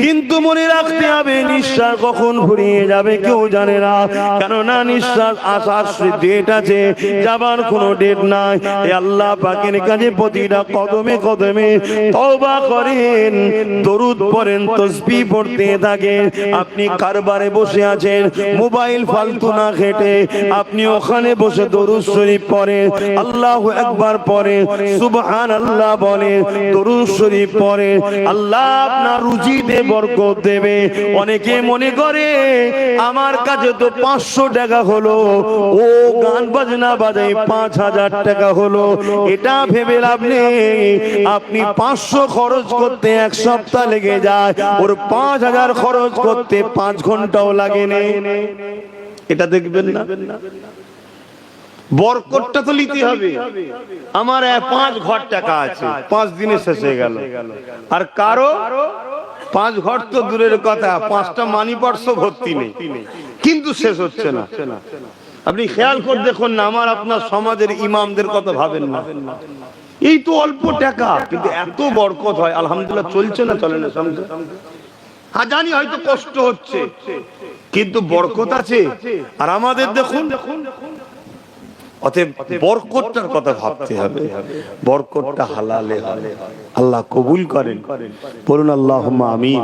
কিন্তু মনে রাখতে হবে নিঃশ্বাস কখন ফুরিয়ে যাবে কেউ জানে না। কেননা নিঃশ্বাস আসার ডেট আছে, যাবার কোনো ডেট নাই। আল্লাহ পাকের কাছে প্রতিটা কদমে কদমে তওবা করেন, দরুদ পড়েন, তাসবিহ পড়তে থাকেন। আপনি কারবারে বসে আছেন, মোবাইল ফালতু না ঘেটে আপনি ওখানে বসে দরুদ শরীফ পড়েন, আল্লাহু আকবার পড়েন, সুবহানাল্লাহ বলেন, দরুদ শরীফ পড়েন। আল্লাহ আপনার রুজিতে বরকত দেবে। অনেকে মনে করে আমার কাছে তো 500 টাকা হলো, ও গান বাজনা বাজায় 5000 টাকা হলো। এটা ভেবে লাভ নেই। আপনি 500 খরচ করতে 1 সপ্তাহ লেগে যায়, ওর 5000 খরচ করতে 5 ঘন্টাও লাগে না। এটা দেখবেন না? বরকতটা তো নিতে হবে। আমার 5 ঘর টাকা আছে, 5 দিনে শেষ হয়ে গেল। আর কারো 5 ঘর তো দূরের কথা, 5টা মানি পার্স ভর্তি নেই, কিন্তু শেষ হচ্ছে না। আপনি খেয়াল করে দেখুন না, আমার আপনার সমাজের ইমামদের কথা ভাবেন না। এই তো অল্প টাকা, কিন্তু এত বরকত হয়। আলহামদুলিল্লাহ চলছে না, চলে না সঙ্গে? হ্যাঁ জানি হয়তো কষ্ট হচ্ছে, কিন্তু বরকত আছে। আর আমাদের দেখুন, অতএব বরকতটার কথা ভাবতে হবে। বরকতটা হালালে হবে, আল্লাহ কবুল করেন, বলুন আল্লাহুম্মা আমিন।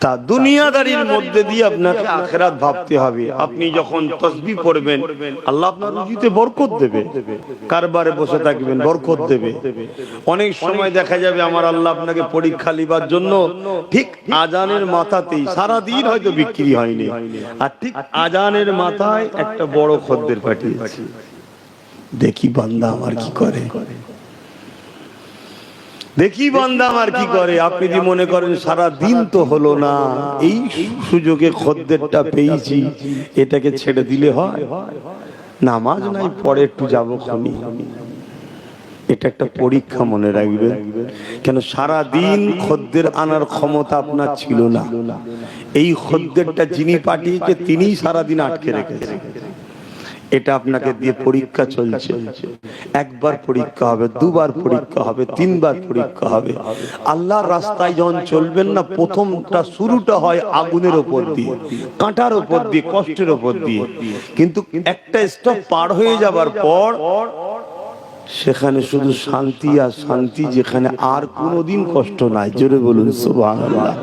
তা দুনিয়াদারির মধ্যে দিয়ে আপনাকে আখিরাত ভাবতে হবে। আপনি যখন তাসবিহ পড়বেন, আল্লাহ আপনার রুজিতে বরকত দেবে। কারবারে বসে থাকবেন, বরকত দেবে। অনেক সময় দেখা যাবে আমার আল্লাহ আপনাকে পরীক্ষা লিবার জন্য ঠিক আজানের মাথাতেই, সারা দিন হয়তো বিক্রি হয়নি, আর ঠিক আজানের মাথায় একটা বড় খদ্দের পাঠিয়েছে। দেখি বান্দা আমার কি করে, দেখি বান্দা আমার কি করে। আপনি যদি মনে করেন সারা দিন তো হলো না, এই সুযোগে খদ্দেরটা পেয়েছি, এটাকে ছেড়ে দিলে হয়? নামাজ নাই, পরে একটু যাবো খনি। এটা একটা পরীক্ষা, মনে রাখবেন। কেন সারা দিন খদ্দের আনার ক্ষমতা আপনার ছিল না। এই খদ্দেরটা যিনি পাঠিয়েছে তিনিই সারা দিন আটকে রেখেছে। এটা আপনাকে দিয়ে পরীক্ষা চলছে। একবার পরীক্ষা হবে, দুবার পরীক্ষা হবে, 3 বার পরীক্ষা হবে। আল্লাহর রাস্তায় যখন চলবেন না, প্রথমটা শুরুটা হয় আগুনের উপর দিয়ে, কাঁটার উপর দিয়ে, কষ্টের উপর দিয়ে। কিন্তু একটা স্টপ পার হয়ে যাবার পর সেখানে শুধু শান্তি আর শান্তি, যেখানে আর কোনোদিন কষ্ট নাই। জোরে বলুন সুবহানাল্লাহ।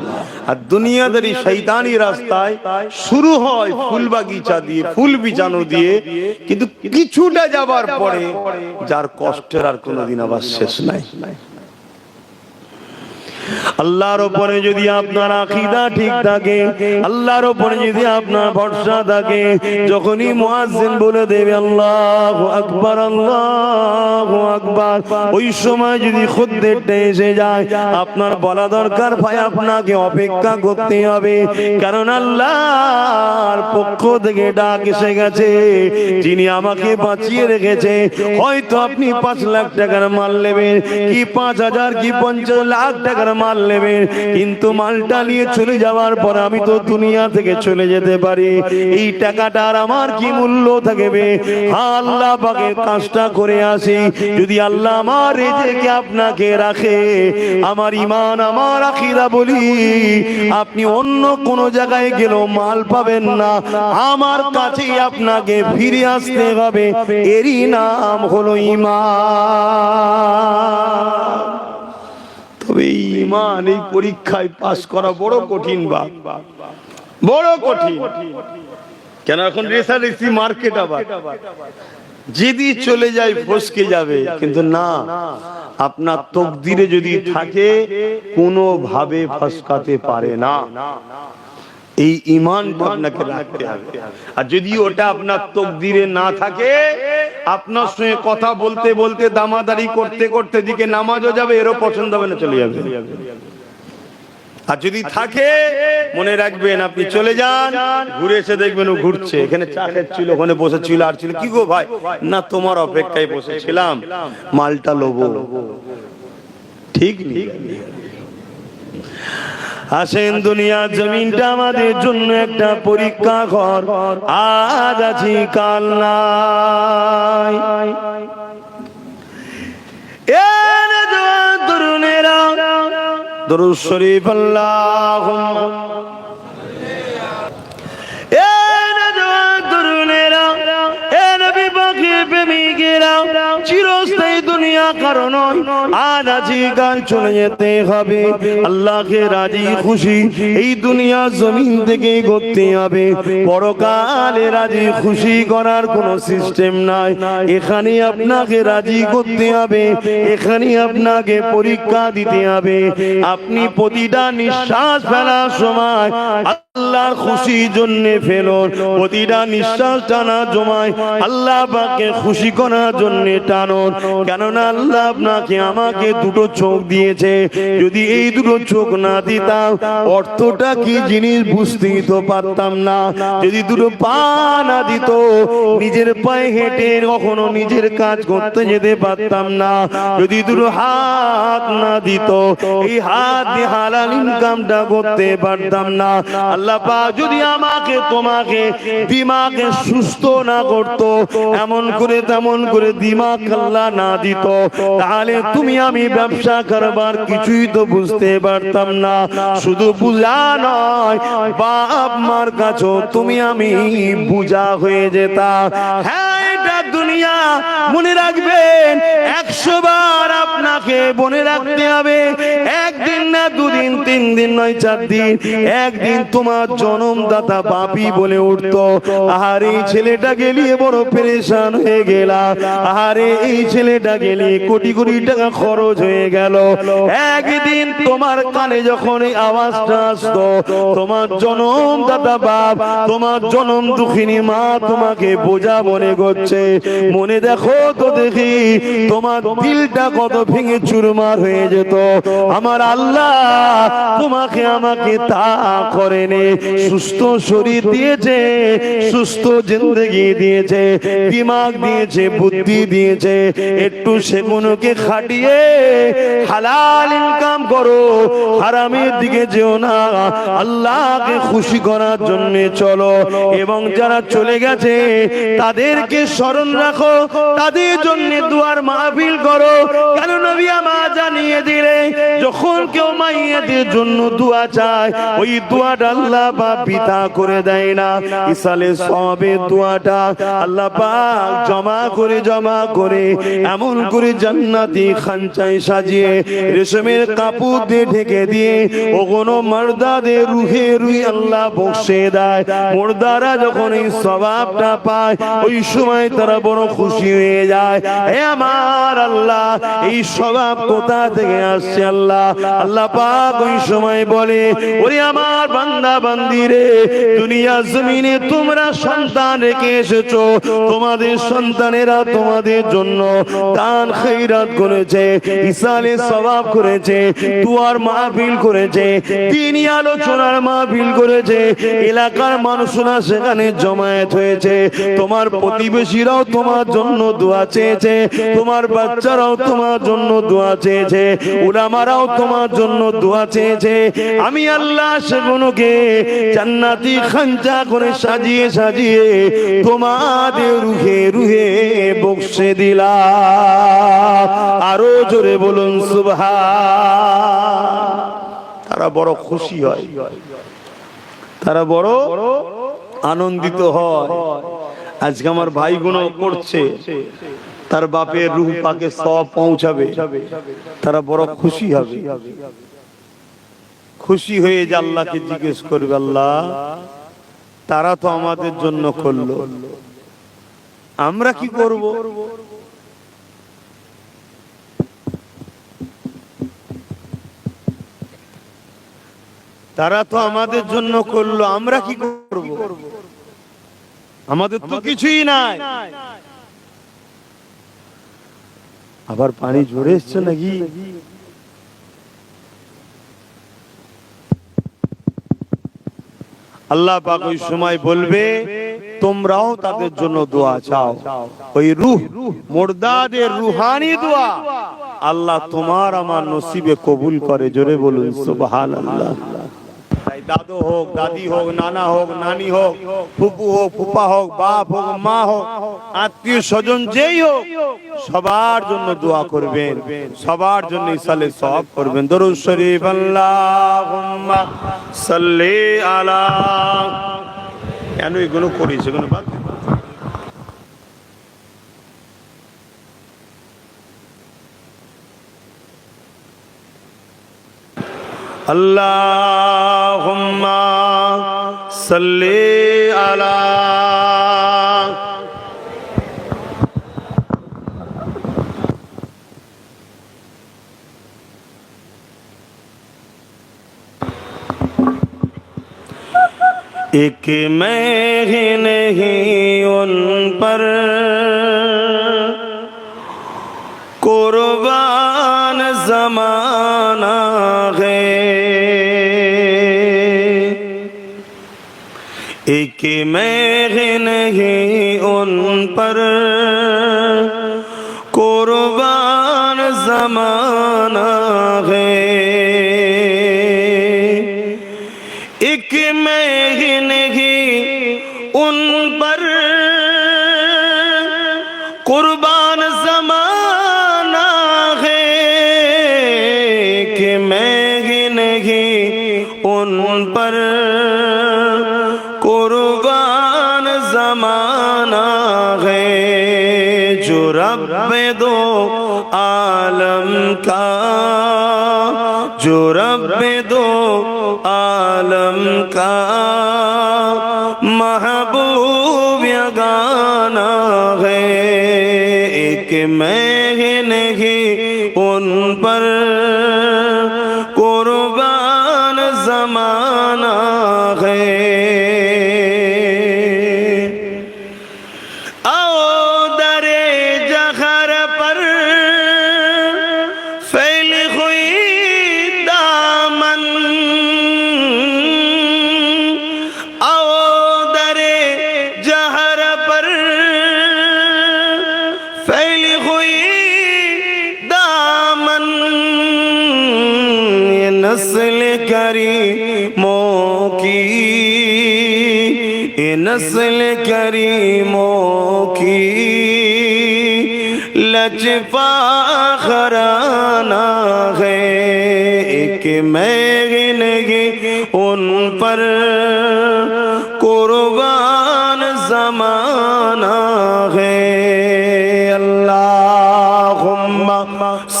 আর দুনিয়াদারি শয়তানি রাস্তায় শুরু হয় ফুল বাগিচা দিয়ে, ফুল বিছানো দিয়ে, কিন্তু কিছুটা যাবার পরে যার কষ্টের আর কোনোদিন আবার শেষ নাই। আল্লাহর উপরে যদি আপনার আকীদা ঠিক থাকে, আল্লাহর উপরে যদি আপনার ভরসা থাকে, যখনই মুয়াজ্জিন বলে দেবে আল্লাহু আকবার, আল্লাহু আকবার, ওই সময় যদি খদ্দেরটা এসে যায়, আপনার বলা দরকার ভাই আপনাকে অপেক্ষা করতে হবে, কারণ আল্লাহর পক্ষ থেকে ডাক এসে গেছে। যিনি আমাকে বাঁচিয়ে রেখেছে, হয়তো আপনি 5 লাখ টাকার মাল নেবেন, কি 5000 কি 50 লাখ টাকার মাল নেবেন, কিন্তু মালটা নিয়ে চলে যাওয়ার পর আমি তো দুনিয়া থেকে চলে যেতে পারি। এই টাকাটার আমার কি মূল্য থাকবে? আল্লাহ পাকের কাজটা করে আসি। যদি আল্লাহ আমার রিজিকে আপনাকে রাখে, আমার ঈমান, আমার আকীদা বলি, আপনি অন্য কোন জায়গায় গেলেও মাল পাবেন না, আমার কাছেই আপনাকে ফিরে আসতে হবে। এরই নাম হলো ঈমান। তবে এই ঈমান, এই পরীক্ষায় পাস করা বড় কঠিন, বড় কঠিন। কেন এখন রেসারেসি মার্কেট, আবার যদি চলে যায় ফসকে যাবে, কিন্তু না, আপনার তকদিরে যদি থাকে কোনোভাবে ফসকাতে পারে না। এই ঈমানটা আপনাকে রাখতে হবে। আর যদি ওটা আপনার তকদিরে না থাকে, আপনার সঙ্গে কথা বলতে বলতে দামাদারি করতে করতে দিকে নামাজও যাবে, এরও পছন্দ হবে না, চলে যাবে। আর যদি থাকে, মনে রাখবেন আপনি চলে যান, ঘুরে এসে দেখবেন ও ঘুরছে, এখানে চা খাচ্ছিল, ওখানে বসেছিল, আর ছিল কি গো ভাই, না তোমার অপেক্ষায় বসেছিলাম, মালটা লোবো। ঠিক নেই। আসেন, দুনিয়া জমিনটা আমাদের জন্য একটা পরীক্ষা ঘর, আজ আছি কাল নাই। তরুণেরা দরুদ শরীফ আল্লাহুম্মা, তরুণেরা, এ নবী পাকের প্রেমিকেরা, চিরস্থায়ী দুনিয়া কারণ আজ আছি কাল চলে যেতে হবে। আল্লাহকে রাজি খুশি এই দুনিয়া জমিন থেকে করতে হবে, পরকালে রাজি খুশি করার কোনো সিস্টেম নাই। এখানে আপনাকে রাজি করতে হবে, এখানে আপনাকে পরীক্ষা দিতে হবে। আপনি প্রতিটা নিঃশ্বাস ফেলার সময় আল্লাহর খুশির জন্য ফেলুন, প্রতিটা নিঃশ্বাস টানার সময় আল্লাহ পাককে খুশি করার জন্য টানুন। কেননা আল্লাহ আপনাকে আমাকে দুটো চোখ দিয়েছে, যদি এই দুটো চোখ না দিতাম অর্থটা কি জিনিস বুঝতেই তো পারতাম না। যদি দুটো পা না দিত, নিজের পায়ে হেঁটে কখনো নিজের কাজ করতে যেতে পারতাম না। যদি দুটো হাত না দিত, এই হাত দিয়ে হালাল ইনকামটা করতে পারতাম না। আল্লাহ পাক যদি আমাকে তোমাকে দিমাগে সুস্থ না করতো, এমন করে তেমন করে দিমাগ আল্লাহ না দিত, তাহলে তুমি আমি ব্যবসা কারবার কিছুই তো বুঝতে পারতাম না। শুধু বুঝা নয়, বাপ মার কাছেও তুমি আমি বুঝা হয়ে যেতাম। হ্যাঁ, এটা দুনিয়া, মনে রাখবেন 100 বার আপনাকে মনে রাখতে হবে। একদিন না, দুদিন, 3 দিন নয়, 4 দিন, একদিন তোমার জন্মদাতা বাপি বলে উঠতো, আরে এই ছেলেটা গেলিয়ে বড় পেরেশান হয়ে গেলাম, আরে এই ছেলেটা গেলিয়ে কোটি কোটি টাকা খরচ হয়ে গেল। একদিন তোমার কানে যখন এই আওয়াজটা আসতো, তোমার জন্মদাতা বাপ, তোমার জন্ম দুঃখিনী মা তোমাকে বোঝা মনে করছে, মনে দেখো তো দেখি তোমার দিলটা কত ভেঙে চুরমার হয়ে যেত। আমার আল্লাহ তোমাকে আমাকে তা করেনি, সুস্থ শরীর দিয়েছে, সুস্থ জিন্দেগি দিয়েছে, দিমাগ দিয়েছে, বুদ্ধি দিয়েছে। একটু সেগুলোকে খাটিয়ে হালাল ইনকাম করো, হারামের দিকে যেও না, আল্লাহকে খুশি করার জন্য চলো। এবং যারা চলে গেছে তাদেরকে স্মরণ রাখো, তাদের জন্য দুয়ার মাহফিল করো। কেন নবী আমার জানিয়ে দিলে, যখন কেউ মাইয়াদের জন্য দোয়া চায়, ওই দোয়াটা আল্লাহ পাক পিতা করে দেয় না। ইসালে সবে দোয়াটা আল্লাহ পাক জমা করে এমন করে জান্নাতি খানচায় সাজিয়ে রেশমের কাপড় দিয়ে ঢেকে দিয়ে ওগুলো মর্দাদের রুহে রুই আল্লাহ বসে দেয়। মুর্দারা যখন এই সওয়াবটা পায়, ওই সময় তারা বড় খুশি হয়ে যায়। হে আমার আল্লাহ, এই সওয়াব কোথা থেকে আসছে আল্লাহ? আল্লাহ পাক ওই সময় বলে, ওরে আমার বান্দা বান্দিরে, দুনিয়া জমিনে তোমরা সন্তান রেখে এসেছো, তোমাদের সন্তানেরা তোমাদের জন্য দান খৈরাত করেছে, ইসালে সওয়াব করেছে, দুয়ার মাহফিল করেছে, দ্বীনি আলোচনার মাহফিল করেছে, এলাকার মানুষরা সেখানে জমায়েত হয়েছে। তোমার প্রতিবেশীরাও তোমার জন্য দোয়া চেয়েছে, তোমার বাচ্চারাও তোমার জন্য দোয়া চেয়েছে, উলামারাও তোমার জন্য দোয়া চেয়েছে। আমি আল্লাহ সেগুলোকে জান্নাতি খানচা করে সাজিয়ে সাজিয়ে তোমাদের রুহে রুহে বক্সে দিলাম। আরো জোরে বলুন সুবহান। তারা বড় খুশি হয়, তারা বড় আনন্দিত হয়। আজকে আমার ভাইগুলো করছে, তার বাপের রূহ পাকে সব পৌঁছাবে, তারা বড় খুশি হবে। খুশি হয়ে যে আল্লাহকে জিজ্ঞেস করবে, আল্লাহ তারা তো আমাদের জন্য করলো, আমরা কি করব? তারা তো আমাদের জন্য করলো, আমরা কি করব? আমাদের তো কিছুই নাই। আবার পানি জোরে এসছে নাকি? আল্লাহ পাক ওই সময় বলবে তোমরাও তাদের জন্য দোয়া চাও। ওই রূহ মুর্দাদের রুহানি দোয়া আল্লাহ তোমার আমার নসিবে কবুল করে। জোরে বলুন সুবহানাল্লাহ। দাদু হোক, দাদি হোক, নানা হোক, নানি হোক, ফুপু হোক, ফুপা হোক, বাপ হোক, মা হোক, আত্মীয় স্বজন যেই হোক, সবার জন্য দোয়া করবেন, সবার জন্য ইসালে সওয়াব করবেন। দরুদ শরীফ আল্লাহুম্মা সাল্লি আলা। কেন এগুলো করিস? এগুলো বাদ। আল্লাহুম্মা সাল্লি আলা। एक मैं ही नहीं उन पर कुर्बान ज़माना है, एक मैं ही नहीं उन पर कुर्बान ज़माना है, एक मैं ही नहीं उन पर कुर्बान ज़माना है, कि मैं ही नहीं उन पर कुर्बान ज़माना है, जो रब दो आलम का, जो रब दो आलम का महबूब यगाना है, एक मैं ही नहीं उन पर कुर्बान ज़माना है। आओ दरे जहर पर फैली हुई दामन, आओ दरे जहर पर फैली हुई दामन, ये नस्ल करीमों की, ये नस्ल करीमों की लजपा खराना है, एक मैं ही नहीं उन पर कुर्बान ज़माना है। अल्लाहुम्मा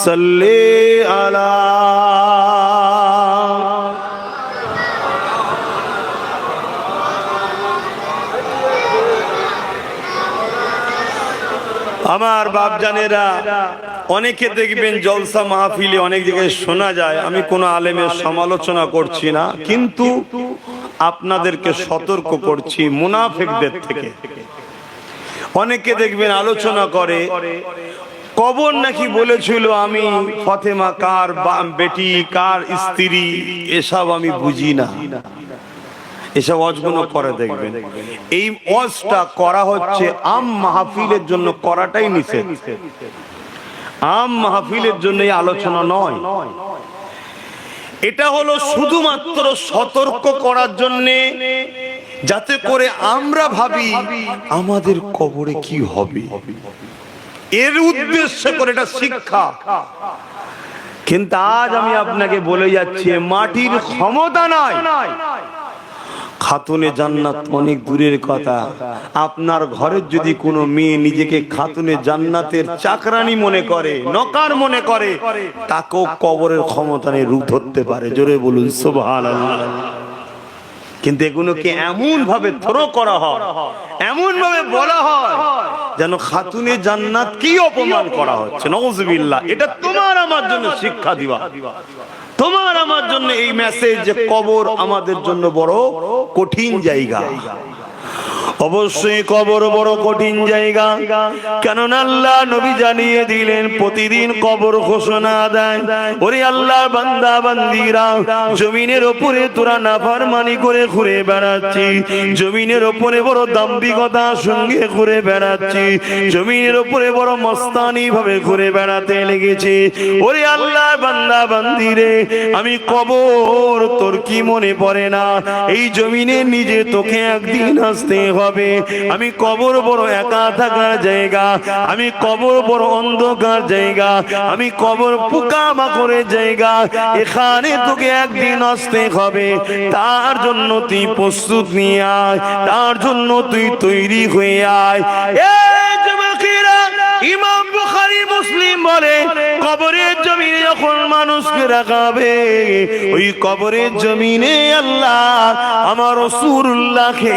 सल्ली अला। আমার বাপজানেরা, অনেকে দেখবেন জলসা মাহফিলে অনেক জায়গায় শোনা যায়, আমি কোনো আলেমের সমালোচনা করছি না, কিন্তু আপনাদেরকে সতর্ক করছি মুনাফিকদের থেকে। অনেকে দেখবেন আলোচনা করে কবর নাকি বলেছিল আমি ফাতেমা কার বেটি, কার স্ত্রী, এসব আমি বুঝি না, এসব ওয়াজগুলো করে দেখবেন। এই ওয়াজটা করা হচ্ছে আম মাহফিলের জন্য, করাটাই নিষেধ। আম মাহফিলের জন্য এই আলোচনা নয়, এটা হলো শুধুমাত্র সতর্ক করার জন্য, যাতে করে আমরা ভাবি আমাদের কবরে কি হবে, এর উদ্দেশ্য করে এটা শিক্ষা। কিন্তু আজ আমি আপনাকে বলে যাচ্ছি মাটির ক্ষমতা নাই। খাতুনে জান্নাত অনেক দূরের কথা, আপনার ঘরের যদি কোনো মেয়ে নিজেকে খাতুনে জান্নাতের চাকরানি মনে করে, নকার মনে করে, তাকেও কবরের ক্ষমতা নেই, রূপ ধরতে পারে। জোরে বলুন সুবহানাল্লাহ। কিন্তু এগুলোকে এমন ভাবে থ্রো করা হয়, এমন ভাবে বলা হয় যেন খাতুনে জান্নাত কি অপমান করা হচ্ছে, নাউজুবিল্লাহ। এটা তোমার আমার জন্য শিক্ষা দিবা, তোমার আমার জন্য এই মেসেজ যে কবর আমাদের জন্য বড় কঠিন জায়গা। অবশ্যই কবর বড় কঠিন জায়গা, কেননা আল্লাহ নবী জানিয়ে দিলেন প্রতিদিন কবর ঘোষণা দেয়, ওরে আল্লাহর বান্দা বান্দিরা, জমিনের উপরে তোরা নাফরমানি করে ঘুরে বেড়াচ্ছি, জমিনের উপরে বড় দাম্ভিকতার সঙ্গে ঘুরে বেড়াচ্ছি, জমিনের উপরে বড় মস্তানি ভাবে ঘুরে বেড়াতে লেগেছে। ওরে আল্লাহর বান্দা বান্দিরে, আমি কবর তোর কি মনে পড়ে না? এই জমিনে নিজে তোকে একদিন আসতে হবে। আমি কবর বড় একা থাকার জায়গা, আমি কবর বড় অন্ধকার জায়গা, আমি কবর পোকামাকড়ের জায়গা, এখানে তোকে একদিন আসতে হবে। তার জন্য তুই প্রস্তুত নিয়ে আয়, তার জন্য তুই তৈরি হয়ে আয়। এই যুবকেরা, ইমাম বুখারী মুসলিম বলে কবরের জমিনে যখন মানুষকে রাখাবে, ওই কবরের জমিনে আল্লাহ আমার রাসূলুল্লাহকে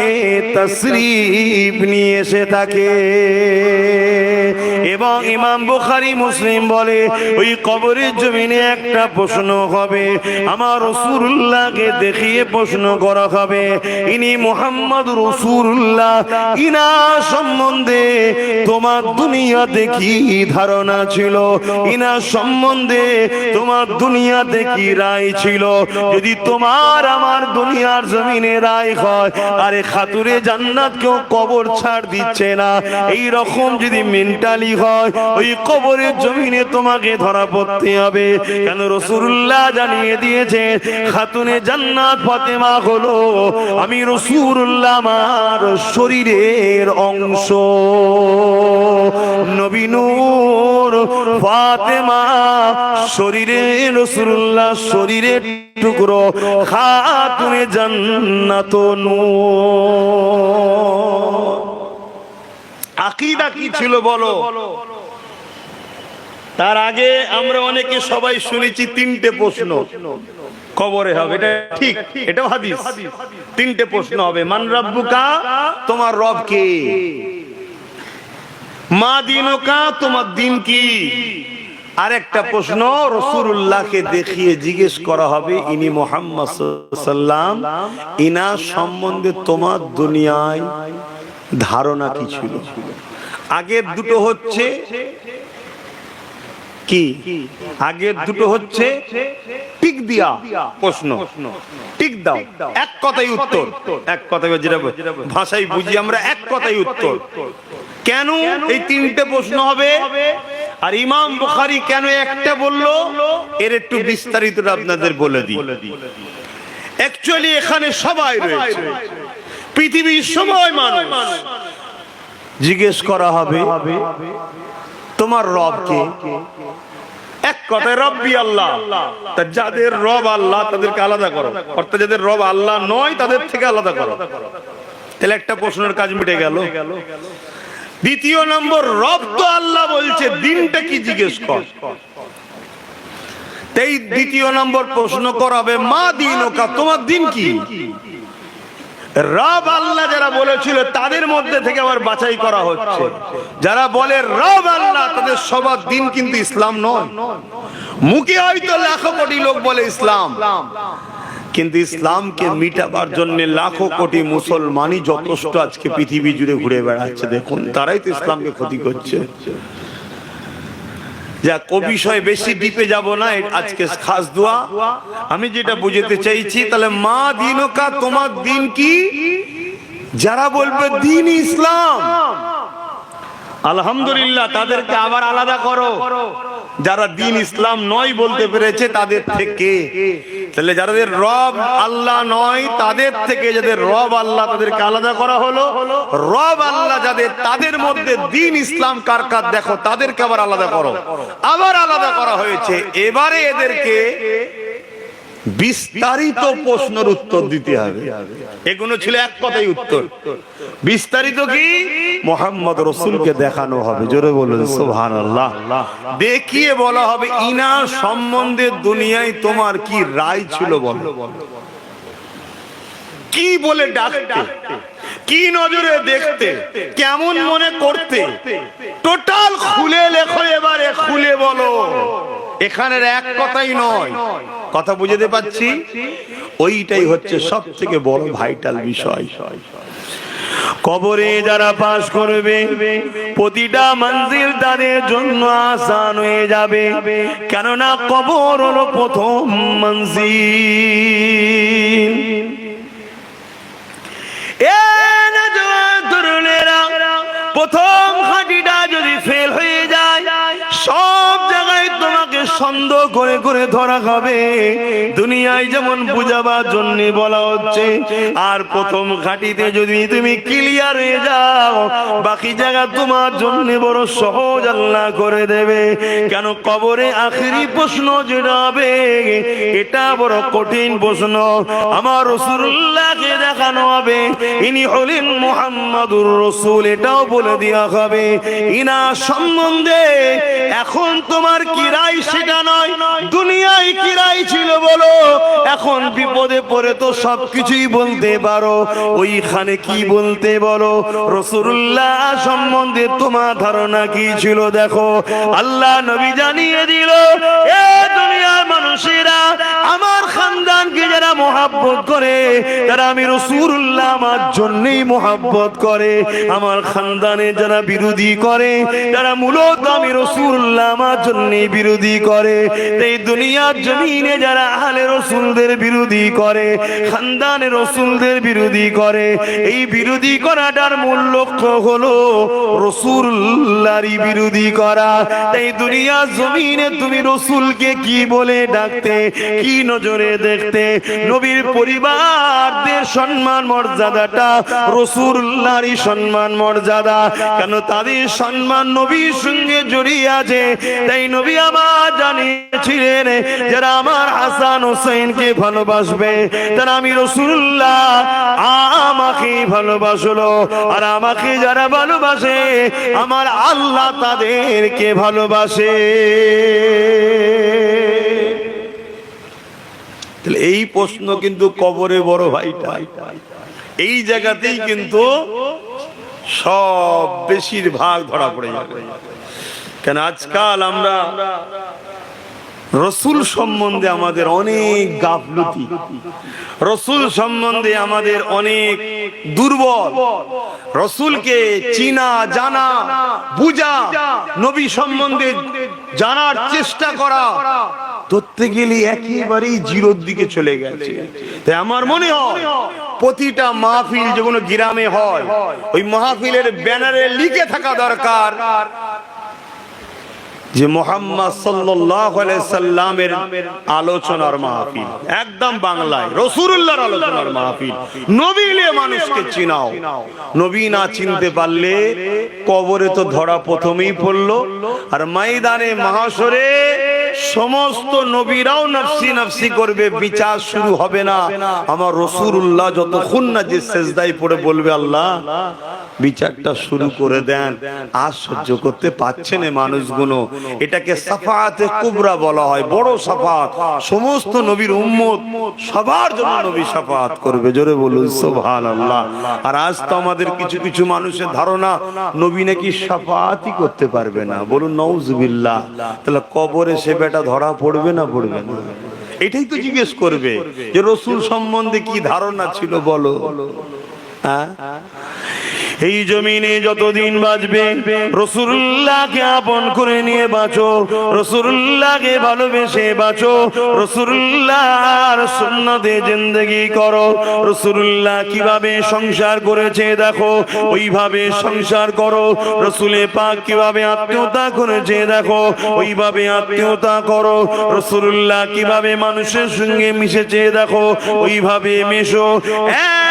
তাশরীফ নিয়ে এসে থাকে। এবং ইমাম বুখারী মুসলিম বলে ওই কবরের জমিনে একটা প্রশ্ন হবে, আমার রাসূলুল্লাহকে দেখিয়ে প্রশ্ন করা হবে, ইনি মুহাম্মদ রাসূলুল্লাহ, ইনা সম্বন্ধে তোমার দুনিয়াতে কি ধারণা ছিল, ইনা সম্বন্ধে তোমার দুনিয়াতে কি রায় ছিল? যদি তোমার আমার দুনিয়ার জমিনে রায় হয়, আরে খাতুরে জান্নাত কেউ কবর ছাড় দিচ্ছে না, এই রকম যদি মেন্টালি হয়, ওই কবরের জমিনে তোমাকে ধরা পড়তে হবে। কেন রাসূলুল্লাহ জানিয়ে দিয়েছে খাতুনে জান্নাত ফাতেমা হলো আমি রাসূলুল্লাহ আমার শরীরের অংশ। নবী নূর, ফাতেমা শরীরে রাসূলুল্লাহ শরীরের টুকরো, খাতুনে জান্নাত নূর। আকীদা কি ছিল বলো? তার আগে আমরা অনেকে সবাই শুনেছি তিনটে প্রশ্ন কবরে হবে, এটা ঠিক, এটাও হাদিস। তিনটে প্রশ্ন হবে, মান রাব্বুকা, তোমার রব কে? মা দিনুকা, তোমার দিন কি? আরেকটা প্রশ্ন রাসূলুল্লাহকে দেখিয়ে জিজ্ঞেস করা হবে, ইনি মুহাম্মদ সাল্লাল্লাহু আলাইহি ওয়াসাল্লাম, ইনার সম্বন্ধে তোমার দুনিয়ায় ধারণা কি ছিল? আগের দুটো হচ্ছে কি? আগের দুটো হচ্ছে টিক দিয়া প্রশ্ন, টিক দাও, এক কথাই উত্তর, এক কথাই যেটা ভাষায় বুঝি আমরা, এক কথাই উত্তর। কেন এই তিনটে প্রশ্ন হবে? আর ইমাম বুখারী কেন একটা বললো, এর একটু বিস্তারিত আপনাদের বলে দিই। অ্যাকচুয়ালি এখানে সবাই রয়েছে, পৃথিবীর সবাই মানুষ। জিজ্ঞেস করা হবে তোমার রব কে? এক কথায় রব্বি আল্লাহ। তা যাদের রব আল্লাহ তাদেরকে আলাদা করো, অর্থাৎ যাদের রব আল্লাহ নয় তাদের থেকে আলাদা করো। তাহলে একটা প্রশ্নের কাজ মিটে গেল। দ্বিতীয় নম্বর, রব তো আল্লাহ বলছে, দিনটা কি জিজ্ঞেস কর। তাই দ্বিতীয় নম্বর প্রশ্ন করাবে, মা দিনুকা, তোমার দিন কি? রব আল্লাহ যারা বলেছিল তাদের মধ্যে থেকে আবার বাছাই করা হচ্ছে। যারা বলে রব আল্লাহ তাদের সবার দিন কিন্তু ইসলাম নয়। মুখে হয়তো লাখো কোটি লোক বলে ইসলাম, কিন্তু ইসলামকে মিটাবার জন্য লাখো কোটি মুসলমানই যথেষ্ট আজকে পৃথিবী জুড়ে ঘুরে বেড়াচ্ছে। দেখুন, তারাই তো ইসলামকে ক্ষতি করছে। যা কো বিষয় বেশি ডিপে যাব না, আজকে খাস দোয়া আমি যেটা বুঝাতে চাইছি। তাহলে মা দিনুকা, তোমার দিন কি? যারা বলবে দিন ইসলাম, আলহামদুলিল্লাহ, তাদেরকে আবার আলাদা করো। যারা দিন ইসলাম নয় বলতে পেরেছে তাদের থেকে, তাহলে যাদের রব আল্লাহ নয় তাদের থেকে যাদের রব আল্লাহ তাদেরকে আলাদা করা হলো। রব আল্লাহ যাদের, তাদের মধ্যে দিন ইসলাম কার কার দেখো, তাদেরকে আবার আলাদা করো। আবার আলাদা করা হয়েছে। এবারে এদেরকে বিস্তারিত প্রশ্নের উত্তর দিতে হবে। এগুলো ছিল এক কথাই উত্তর। বিস্তারিত কি? মুহাম্মদ রাসূলকে দেখানো হবে। জোরে বলুন সুবহানাল্লাহ। দেখিয়ে বলা হবে ইনার সম্বন্ধে দুনিয়ায় তোমার কি রায় ছিল বলো। কি বলে ডাকতে, কি নজরে দেখতে, কেমন মনে করতে, টোটাল খুলে লেখো, এবারে খুলে বলো। এখানের এক কথাই নয়, কথা বুঝতে পারছি? ওইটাই হচ্ছে সব থেকে বড় ভাইটাল বিষয়। কবরে যারা পাশ করবে প্রতিটা মঞ্জিল তাদের জন্য আসান হয়ে যাবে, কেননা কবর হলো প্রথম মঞ্জিল। প্রথম হাঁটিটা যদি ফেল হয়ে যায়, সব জায়গায় তোমাকে সন্দেহ করে করে ধরা হবে। দুনিয়ায় যেমন বুঝাবার জন্য বলা হচ্ছে, আর প্রথম ঘাটিতে যদি তুমি ক্লিয়ার হয়ে যাও, বাকি জায়গা তোমার জন্য বড় সহজ আল্লাহ করে দেবে। কেন কবরে আখেরি প্রশ্ন যেটা হবে, এটা বড় কঠিন প্রশ্ন। আমার রাসূলুল্লাহকে দেখানো হবে ইনি হলেন মুহাম্মাদুর রাসূল, এটাও বলে দেওয়া হবে। ইনার সম্বন্ধে এখন তোমার কি রায় সেটা নয়, দুনিয়ায় কি রায় ছিল বলো। এখন বিপদে পড়ে তো সবকিছুই বলতে পারো, ওইখানে কি বলতে বলো। রাসূলুল্লাহ সম্বন্ধে তোমার ধারণা কি ছিল দেখো। আল্লাহ নবী জানিয়ে দিল, এ দুনিয়ার মানুষেরা, আমার খানদানকে যারা মহব্বত করে, তারা আমি রাসূলুল্লাহ আমার জন্যই মহব্বত করে। আমার খানদানে যারা বিরোধী করে, তারা মূলত আমি রাসূলুল্লাহ আমার জন্যই বিরোধী করে। এই দুনিয়ার জমিনে যারা আহলে রাসূলদের বিরোধী করে, খানদানে রাসূলদের বিরোধী করে, এই বিরোধী করাটার মূল লক্ষ্য হলো রাসূলুল্লাহরই বিরোধী করা। তাই দুনিয়ার জমিনে তুমি রাসূলকে কি বলে ডাকতে, কি নজরে দেখতে। নবীর পরিবারদের সম্মান মর্যাদাটা রাসূলুল্লাহরই সম্মান মর্যাদা, কেন তাদের সম্মান নবীর সঙ্গে জড়িয়ে আছে। তাই নবী আমার জানিয়েছিলেন, যারা আমার হাসান হোসেনকে ভালোবাসবে, তারা আমি রাসূলুল্লাহ আমাকে ভালোবাসলো। আর আমাকে যারা ভালোবাসে, আমার আল্লাহ তাদেরকে ভালোবাসে। এই প্রশ্ন কিন্তু কবরে বড় ভাইটা, এই জায়গাতেই কিন্তু সব বেশিরভাগ ধরা পড়ে যাবে। কেন আজকাল আমরা রসুল সম্বন্ধে আমাদের অনেক গাফলতি, রসুল সম্বন্ধে আমাদের অনেক দুর্বল। রসুলকে চিনা, জানা, বুঝা, নবী সম্বন্ধে জানার চেষ্টা করা, ধরতে গেলে একেবারেই জিরোর দিকে চলে গেছে। তাই আমার মনে হয় প্রতিটা মাহফিল যেগুলো গ্রামে হয়, ওই মাহফিলের ব্যানারে লিখে থাকা দরকার যে মুহাম্মদ সাল্লাল্লাহু আলাইহি সাল্লামের আলোচনার মাহফিল, একদম বাংলায় রাসূলুল্লাহর আলোচনার মাহফিল। নবীলে মানুষকে চিনাও, নবী না চিনতে পারলে কবরে তো ধরা প্রথমেই পড়লো। আর ময়দানে মাহশরে সমস্ত নবীরাও নফসি নফসি করবে, বিচার শুরু হবে না। আমার রাসূলুল্লাহ যতক্ষণ না যে সেজদায় পড়ে বলবে আল্লাহ বিচারটা শুরু করে দেন, আর সহ্য করতে পারছে না মানুষগুলো। এটাকে সাফাতে কুবরা বলা হয়, বড় সাফাত। সমস্ত নবীর উম্মত সবার জন্য নবী সাফাত করবে, জোরে বলুন সুবহানাল্লাহ। আর আজ তো আমাদের কিছু কিছু মানুষের ধারণা নবী নাকি সাফাতই করতে পারবে না, বলুন নাউজুবিল্লাহ। তাহলে কবরে সে বেটা ধরা পড়বে না পড়বে না? এটাই তো জিজ্ঞেস করবে যে রাসূল সম্বন্ধে কি ধারণা ছিল বলো। এই জমিনে যতদিন বাঁচবে রাসূলুল্লাহকে আপন করে নিয়ে বাঁচো, রাসূলুল্লাহকে ভালোবেসে বাঁচো, রাসূলুল্লাহর সুন্নতে জিন্দেগি করো। রাসূলুল্লাহ কিভাবে সংসার করেছে দেখো, ওইভাবে সংসার করো। রাসূলে পাক কিভাবে আত্মীয়তা করেছে দেখো, ওইভাবে আত্মীয়তা করো। রাসূলুল্লাহ কিভাবে মানুষের সঙ্গে মিশেছে দেখো, ওইভাবে মেশো।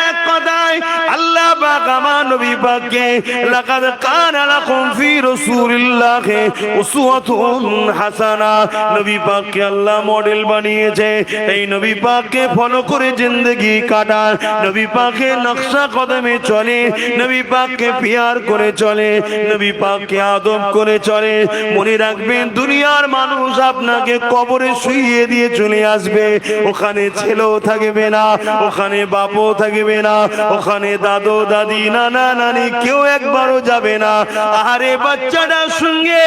এক কথায় আল্লাহ পাক আমার নবী পাককে লাকাদ কানা লাকুম ফি রাসূলিল্লাহি উসওয়াতুন হাসানা, নবী পাককে আল্লাহ মডেল বানিয়েছে। এই নবী পাককে ফলো করে জিন্দেগি কাটান, নবী পাকের নকশা কদমে চলে, নবী পাককে পিয়ার করে চলে, নবী পাককে আদব করে চলে। মনে রাখবেন দুনিয়ার মানুষ আপনাকে কবরে শুইয়ে দিয়ে চলে আসবে, ওখানে ছেলেও থাকবে না, ওখানে বাপও থাকবে না, ওখানে দাদু দাদি দাদি নানা নানি কেউ একবারও যাবে না। আরে বাচ্চাটার সঙ্গে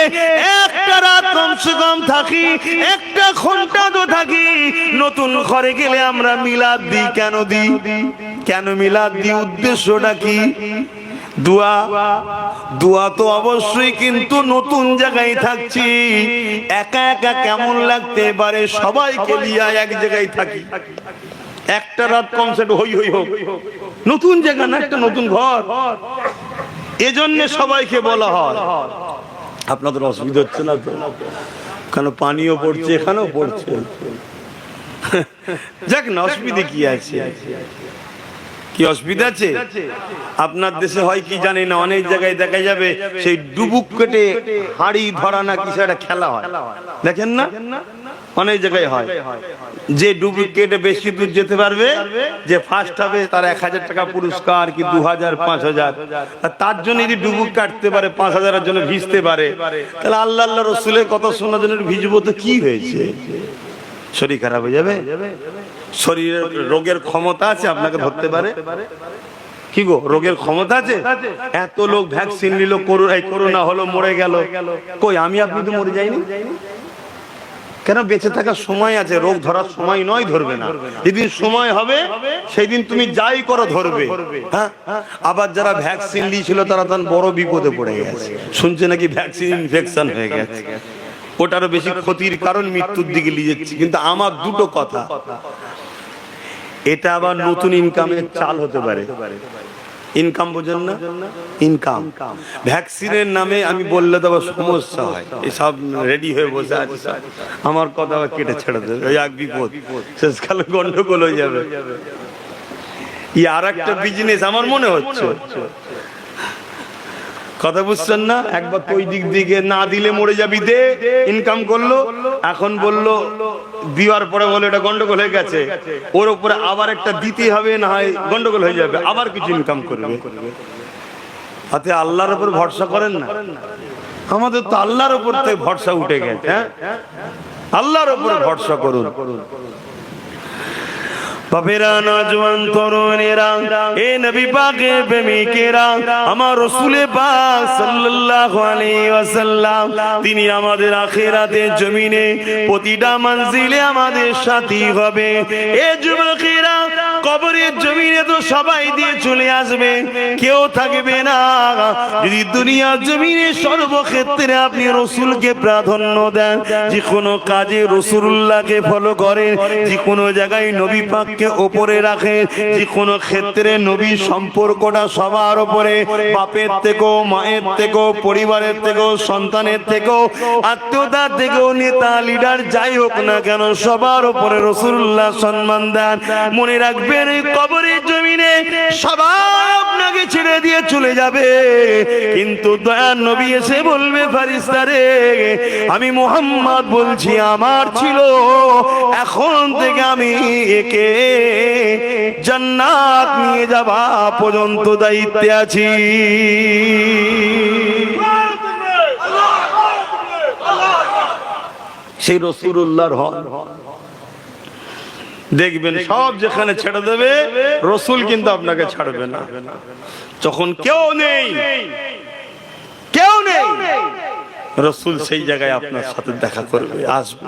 একটা রাত কমসে কম থাকি, একটা ঘন্টা তো থাকি। নতুন ঘরে গেলে আমরা মিলাদ দিই, কেন দিই? কেন মিলাদ দিই? উদ্দেশ্যটা কি? দোয়া। দোয়া তো অবশ্যই, কিন্তু নতুন জায়গায় থাকছি, একা একা কেমন লাগতে পারে? সবাইকে নিয়ে এক জায়গায় থাকি, একটা রাত কম সেট হই হই হোক, নতুন জায়গা না, একটা নতুন ঘর। এজন্য সবাইকে বলা হয়। আপনাদের অসুবিধা হচ্ছে না তো? কেন পানিও পড়ছে, এখানেও পড়ছে, যাক না, অসুবিধা কি আছে? কি অসুবিধা আছে? আপনার দেশে হয় কি জানি না, অনেক জায়গায় দেখা যাবে সেই ডুবুক কেটে হাড়ি ধরা না কিছু একটা খেলা হয়, দেখেন না? অনেক জায়গায় হয় যে ডুবুক কেটে বেশি দূর যেতে পারবে, যে ফার্স্ট হবে তার 1000 টাকা পুরস্কার, কি 2000, 5000। তার জন্য যদি ডুবুক কাটতে পারে, 5000-এর জন্য ভিজতে পারে, তাহলে আল্লাহ আল্লাহ রসুলের কথা শোনার জন্য ভিজবো তো কি হয়েছে? শরীর খারাপ হয়ে যাবে? শরীরের রোগের ক্ষমতা আছে আপনাকে ধরতে পারে? কি গো, রোগের ক্ষমতা আছে? এত লোক ভ্যাকসিন নিল, করোনা হলো, মরে গেল, কই আমি আপনি তো মরে যাইনি কেন? বেঁচে থাকার সময় আছে, রোগ ধরার সময় নয় ধরবে না। যেদিন সময় হবে সেই দিন তুমি যাই করো ধরবে। হ্যাঁ, আবার যারা ভ্যাকসিন নিয়েছিল তারা তখন বড় বিপদে পড়ে গেছে, শুনছে নাকি ভ্যাকসিন ইনফেকশন হয়ে গেছে, ওটারও বেশি ক্ষতির কারণ, মৃত্যুর দিকে নিয়ে যাচ্ছে। কিন্তু আমার দুটো কথা, এটা আবার নতুন ইনকামের চাল হতে পারে। ইনকাম বোঝেন না? ইনকাম ভ্যাকসিনের নামে আমি বললে তো সমস্যা হয়, এসব রেডি হয়ে বসে আছে, আমার কথা আবার কেটে ছেড়ে দেবে, ওই এক বিপদ, শেষকালে গন্ডগোল হয়ে যাবে। আর একটা বিজনেস আমার মনে হচ্ছে, কথা বুঝছেন না? একবার তো ওই দিক দিকে না দিলে মরে যাবি, দে, ইনকাম করলো, এখন বললো দেওয়ার পরে বলে এটা গন্ডগোল হয়ে গেছে, ওর উপরে আবার একটা দিতে হবে, না হয় গন্ডগোল হয়ে যাবে, আবার কিছু ইনকাম করবে। হাতে আল্লাহর উপর ভরসা করেন না? আমাদের তো আল্লাহর উপর থেকে ভরসা উঠে গেছে। হ্যাঁ, আল্লাহর উপর ভরসা করুন। বাপেরা, নওজোয়ান তরুণেরা, এ নবী পাকের প্রেমিকেরা, আমার রাসূল পাক সাল্লাল্লাহু আলাইহি ওয়াসাল্লাম, তিনি আমাদের আখিরাতের জমিনে প্রতিটা মঞ্জিলে আমাদের সাথী হবে। এ যুবকেরা, কবরের জমিনে তো সবাই দিয়ে চলে আসবে, কেউ থাকবে না। যদি দুনিয়ার জমিনে সর্বক্ষেত্রে আপনি রাসূলকে প্রাধান্য দেন, যে কোনো কাজে রাসূলুল্লাহকে ফলো করেন, যে কোনো জায়গায় নবী পাক কে উপরে রাখে, যে কোনো ক্ষেত্রে নবীর সম্পর্কটা সবার উপরে, বাপের থেকেও, মায়ের থেকেও, পরিবারের থেকেও, সন্তানের থেকেও, আত্মীয়তার থেকেও, নেতা লিডার যাই হোক না কেন, সবার উপরে রাসূলুল্লাহ সম্মান দেন। মনে রাখবেন, কবরের জমিনে সবাই আপনাকে ছেড়ে দিয়ে চলে যাবে, কিন্তু দয়ার নবী এসে বলবে, ফেরেশতারে, আমি মুহাম্মদ বলছি, আমার ছিল, এখন থেকে আমি একে জান্নাত নিয়ে যাওয়া পর্যন্ত দায়িত্বে আছি। সেই রাসূলুল্লাহর হক দেখবেন, সব যেখানে ছেড়ে দেবে, রাসূল কিন্তু আপনাকে ছাড়বে না। যখন কেউ নেই, কেউ নেই, রাসূল সেই জায়গায় আপনার সাথে দেখা করবে, আসবে।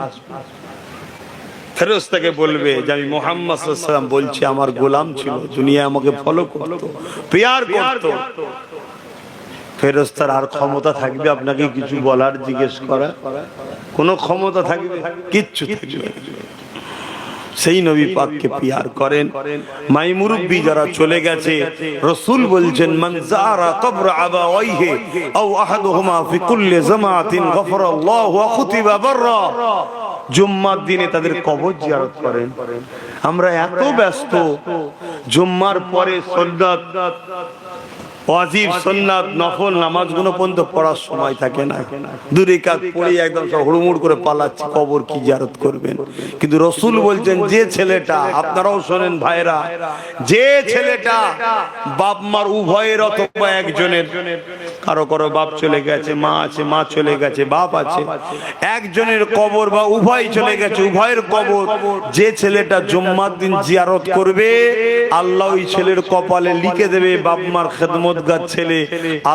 ফেরেশতাকে বলবে যে আমি মুহাম্মদ সাল্লাল্লাহু আলাইহি ওয়াসাল্লাম বলছি, আমার গোলাম ছিল, দুনিয়া আমাকে ফলো করত, প্যার করত। ফেরেশতার আর ক্ষমতা থাকবে আপনাকে কিছু বলার, জিজ্ঞেস করা? কোনো ক্ষমতা থাকবে? কিচ্ছু থাকবে না। সেই নবী পাককে প্যার করেন। মাই মুরব্বি যারা চলে গেছে, রাসূল বলছেন, মান যারা কবর আবাওয়াইহি আও আহাদুহুমা ফি কুল্লি জামাতিন গফরাল্লাহু ওয়া কুতিবা বাররা। জুম্মার দিনে তাদের কবর জিয়ারত করেন। আমরা এত ব্যস্ত, জুম্মার পরে সুন্নাত, ওয়াজিব, সুন্নাত, নফল নামাজগুলো পর্যন্ত পড়ার সময় থাকে না। দুই রাকাত পড়ে একদম সব হুড়মুড় করে পালাচ্ছি, কবর কি জিয়ারত করবেন? কিন্তু রাসূল বলছেন, যে ছেলেটা, আপনারাও শোনেন ভাইরা, যে ছেলেটা বাপ মার উভয়ের অথবা একজনের, কারো কারো বাপ চলে গেছে, মা আছে, মা চলে গেছে, বাপ আছে, একজনের কবর বা উভয় চলে গেছে, উভয়ের কবর যে ছেলেটা জুম্মার দিন জিয়ারত করবে আল্লাহ ওই ছেলের কপালে লিখে দেবে বাপ মার খেদমতগার ছেলে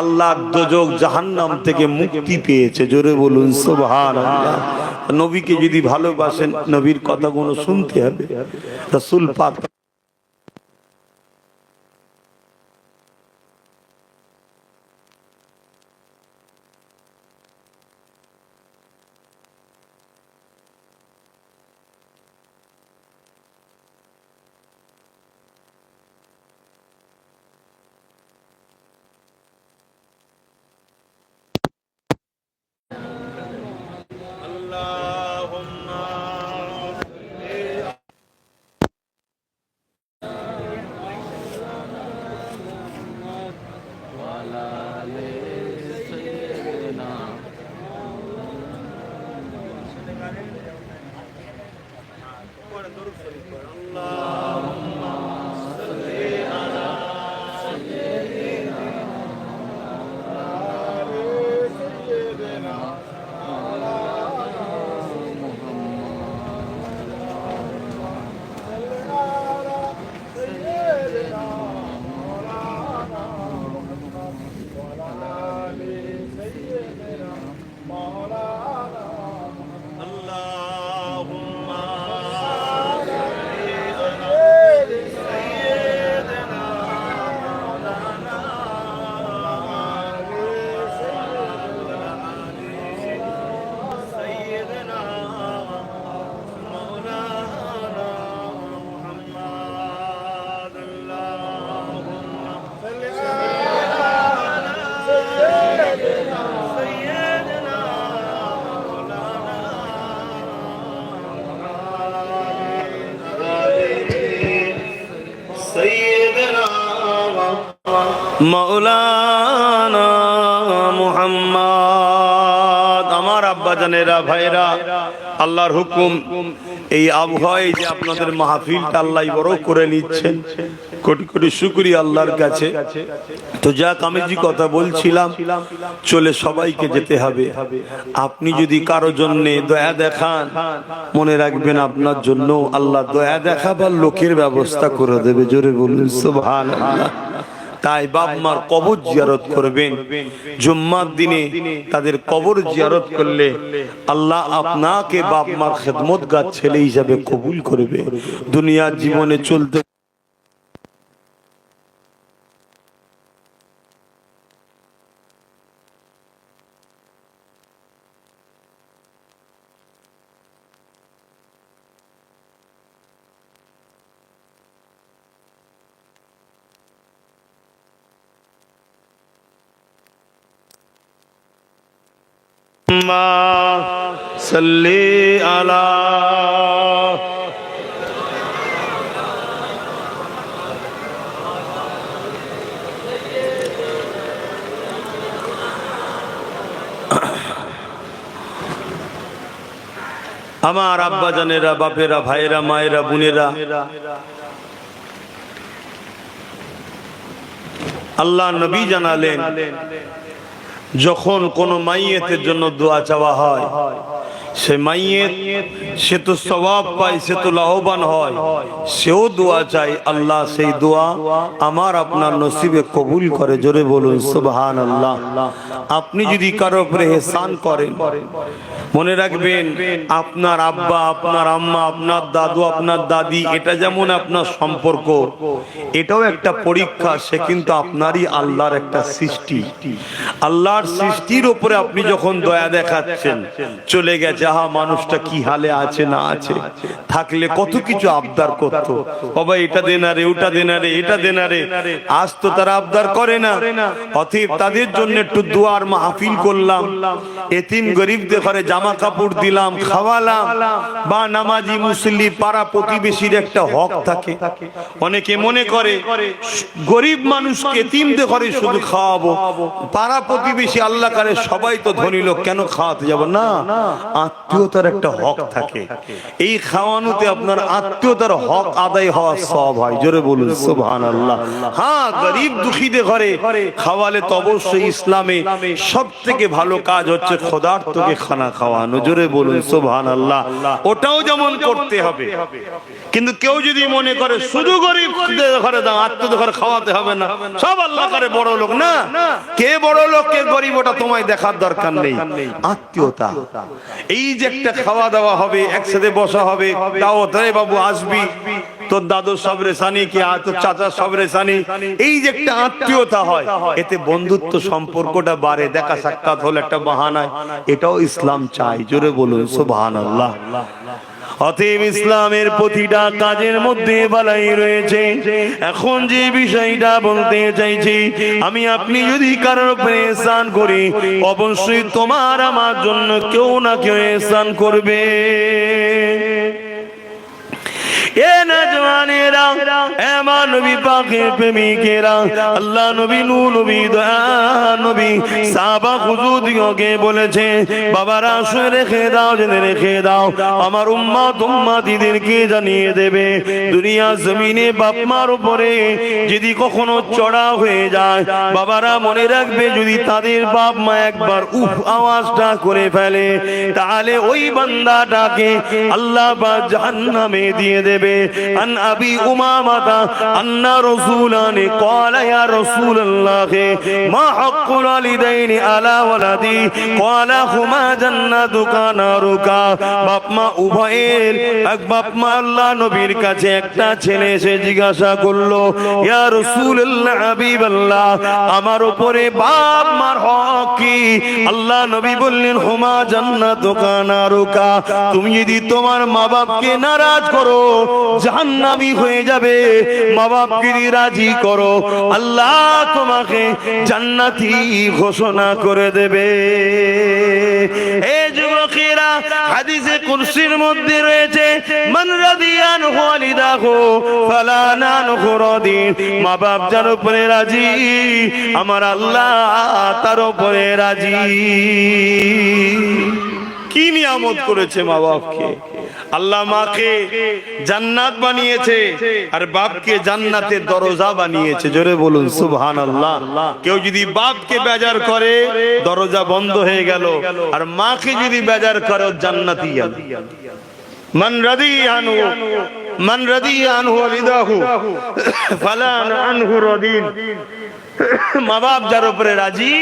আল্লাহর দোজখ জাহান্নাম থেকে মুক্তি পেয়েছে। জোরে বলুন সুবহানাল্লাহ। নবীকে যদি ভালোবাসেন নবীর কথাগুলো শুনতে হবে। রাসূল পাক মাওলানা মুহাম্মদ। আমার আব্বা জানেরা, ভাইরা, আল্লাহর হুকুম এই আবহাওয়ায় যে আপনাদের মাহফিলটা আল্লাহ বড় করে নিচ্ছেন, কোটি কোটি শুকরিয়া আল্লাহর কাছে। তো যাক, আমি যে কথা বলছিলাম, চলে সবাইকে যেতে হবে। আপনি যদি কারো জন্য দয়া দেখান, মনে রাখবেন আপনার জন্য আল্লাহ দয়া দেখাবার লোকের ব্যবস্থা করে দেবে। জোরে বলুন সুবহানাল্লাহ। তাই বাপ মার কবর জিয়ারত করবেন। জুম্মার দিনে তাদের কবর জিয়ারত করলে আল্লাহ আপনাকে বাপ মার খেদমতগার ছেলে হিসাবে কবুল করবে। দুনিয়ার জীবনে চলতে সাল্লি আলা আমার আব্বা জানেরা, বাপেরা, ভাইরা, মায়েরা, বোনেরা, আল্লাহ নবী জানালেন যখন কোন মাইয়েতের জন্য দোয়া চাওয়া হয়, সে মাইয়েত সে তো সওয়াব পায়, সে তো লাভবান হয়, সেও দোয়া চাই, আল্লাহ সেই দোয়া আমার আপনার নসিবে কবুল করে। জোরে বলুন সুবহানাল্লাহ। আপনি যদি কারো উপরে ইহসান করেন, মনে রাখবেন আপনার আব্বা, আপনার আম্মা, আপনার দাদু, আপনার দাদি, এটা যেমন আপনার সম্পর্ক, এটাও একটা পরীক্ষা। সে কিন্তু আপনারই আল্লাহর একটা সৃষ্টি। আল্লাহর সৃষ্টির উপরে আপনি যখন দয়া দেখাচ্ছেন, চলে গেছে, আহা মানুষটা কি হালে আছে না আছে, থাকলে কত কিছু আবদার করত, বাবা এটা দেনা রে, ওটা দেনা রে, এটা দেনা রে, আজ তো তারা আবদার করে না। অতএব তাদের জন্য একটু দোয়ার মাহফিল করলাম। এতিম গরিবদের ঘরে জামা জামা কাপড় দিলাম, খাওয়ালাম, বা নামাজি মুসল্লি পাড়া প্রতিবেশীর একটা হক থাকে। অনেকে মনে করে গরিব মানুষকে এতিমদের ঘরে শুধু খাওয়াবো, পাড়া প্রতিবেশী আল্লাহ করে সবাই তো ধনী লোক, কেন খাওয়াতে যাব না? আত্মীয়তার একটা হক থাকে, এই খাওয়ানোতে আপনার আত্মীয়তার হক আদায় হওয়া সব হয়। জোরে বলুন সুবহানাল্লাহ। হ্যাঁ, গরিব দুঃখীদের ঘরে খাওয়ালে তো অবশ্যই ইসলামে সব থেকে ভালো কাজ হচ্ছে ক্ষুধার্তকে খানা খাওয়ানো। জোরে বলুন সুবহানাল্লাহ। ওটাও যেমন করতে হবে, কিন্তু কেউ যদি মনে করে শুধু গরিবদের ঘরে দাও, আত্মীয়দের ঘরে খাওয়াতে হবে না, সব আল্লাহ করে বড় লোক, না, কে বড় লোক কে গরিব ওটা তোমায় দেখার দরকার নেই। আত্মীয়তা, এই যে একটা খাওয়া দাওয়া হবে, একসাথে বসা হবে, দাওয়াত, রে বাবু আসবি, তোর দাদু সবরে সানি কি তোর চাচা সবরে সানি, এই যে একটা আত্মীয়তা হয়, এতে বন্ধুত্ব সম্পর্কটা বাড়ে। দেখা সাক্ষাৎ হলো একটা বাহানায়, এটাও ইসলাম চাই। জোরে বলুন সুবহানাল্লাহ। অতএব ইসলামের প্রতিটা কাজের মধ্যে ভালাই রয়েছে। এখন যে বিষয়টা বলতে চাইছি, আমি আপনি যদি কারোর উপরে ইহসান করি, অবশ্যই তোমার আমার জন্য কেউ না কেউ ইহসান করবে। এ নজওয়ানেরা, আমার নবী পাকের প্রেমিকেরা, আল্লাহ নবী, নূর নবী, দয়া নবী, সাহাবা হুজুরদিগকে বলেছে, বাবারা শুনে রেখে দাও, জেনে রেখে দাও, আমার উম্মত উম্মতিদেরকে জানিয়ে দেবে, দুনিয়া জমিনে বাপ মার উপরে যদি কখনো চড়া হয়ে যায়, বাবারা মনে রাখবে, যদি তাদের বাপ মা একবার উফ আওয়াজটা করে ফেলে, তাহলে ওই বান্দাটাকে আল্লাহ পাক জাহান্নামে দিয়ে দেবে। আন আবি উমামাতা আন্না রাসূলানি ক্বালা ইয়া রাসূলুল্লাহ মা হাক্কুল ওয়ালিদাইনি আলা ওয়ালাদি ক্বালা হুমা জান্নাতুকা নারুকা। বাপ মা উভয়ের, এক বাপ মা আল্লাহ নবীর কাছে একটা ছেলে এসে জিজ্ঞাসা করলো, ইয়া রাসূলুল্লাহ, হাবিবাল্লাহ, আমার উপরে বাপ মার হক কি? আল্লাহ নবী বললেন, হুমা জান্নাতুকা নারুকা, তুমি যদি তোমার মা বাপকে নারাজ করো জাহান্নামী হয়ে যাবে, মা বাপকে রাজি করো আল্লাহ তোমাকে জান্নাতি ঘোষণা করে দেবে। এ যুবকেরা, হাদিসে কুরসির মধ্যে রয়েছে, মান রাদিয়ান ওয়ালিদাহু ফালা নানহু রাদিন, মা বাপ যার উপরে রাজি, আমার আল্লাহ তার উপরে রাজি। কি নিয়ামত করেছে মা বাপকে! আল্লাহ মাকে জান্নাত বানিয়েছে আর বাপকে জান্নাতের দরজা বানিয়েছে। জোরে বলুন সুবহানাল্লাহ। কেউ যদি বাপকে বেজার করে, দরজা বন্ধ হয়ে গেল, আর মাকে যদি বেজার করে, জান্নাতি গেল। মান রাদিয়ানহু, মান রাদিয়ানহু ওয়ালিদাহু ফালা আনহু রাদিন, মা বাপ যার উপরে রাজি,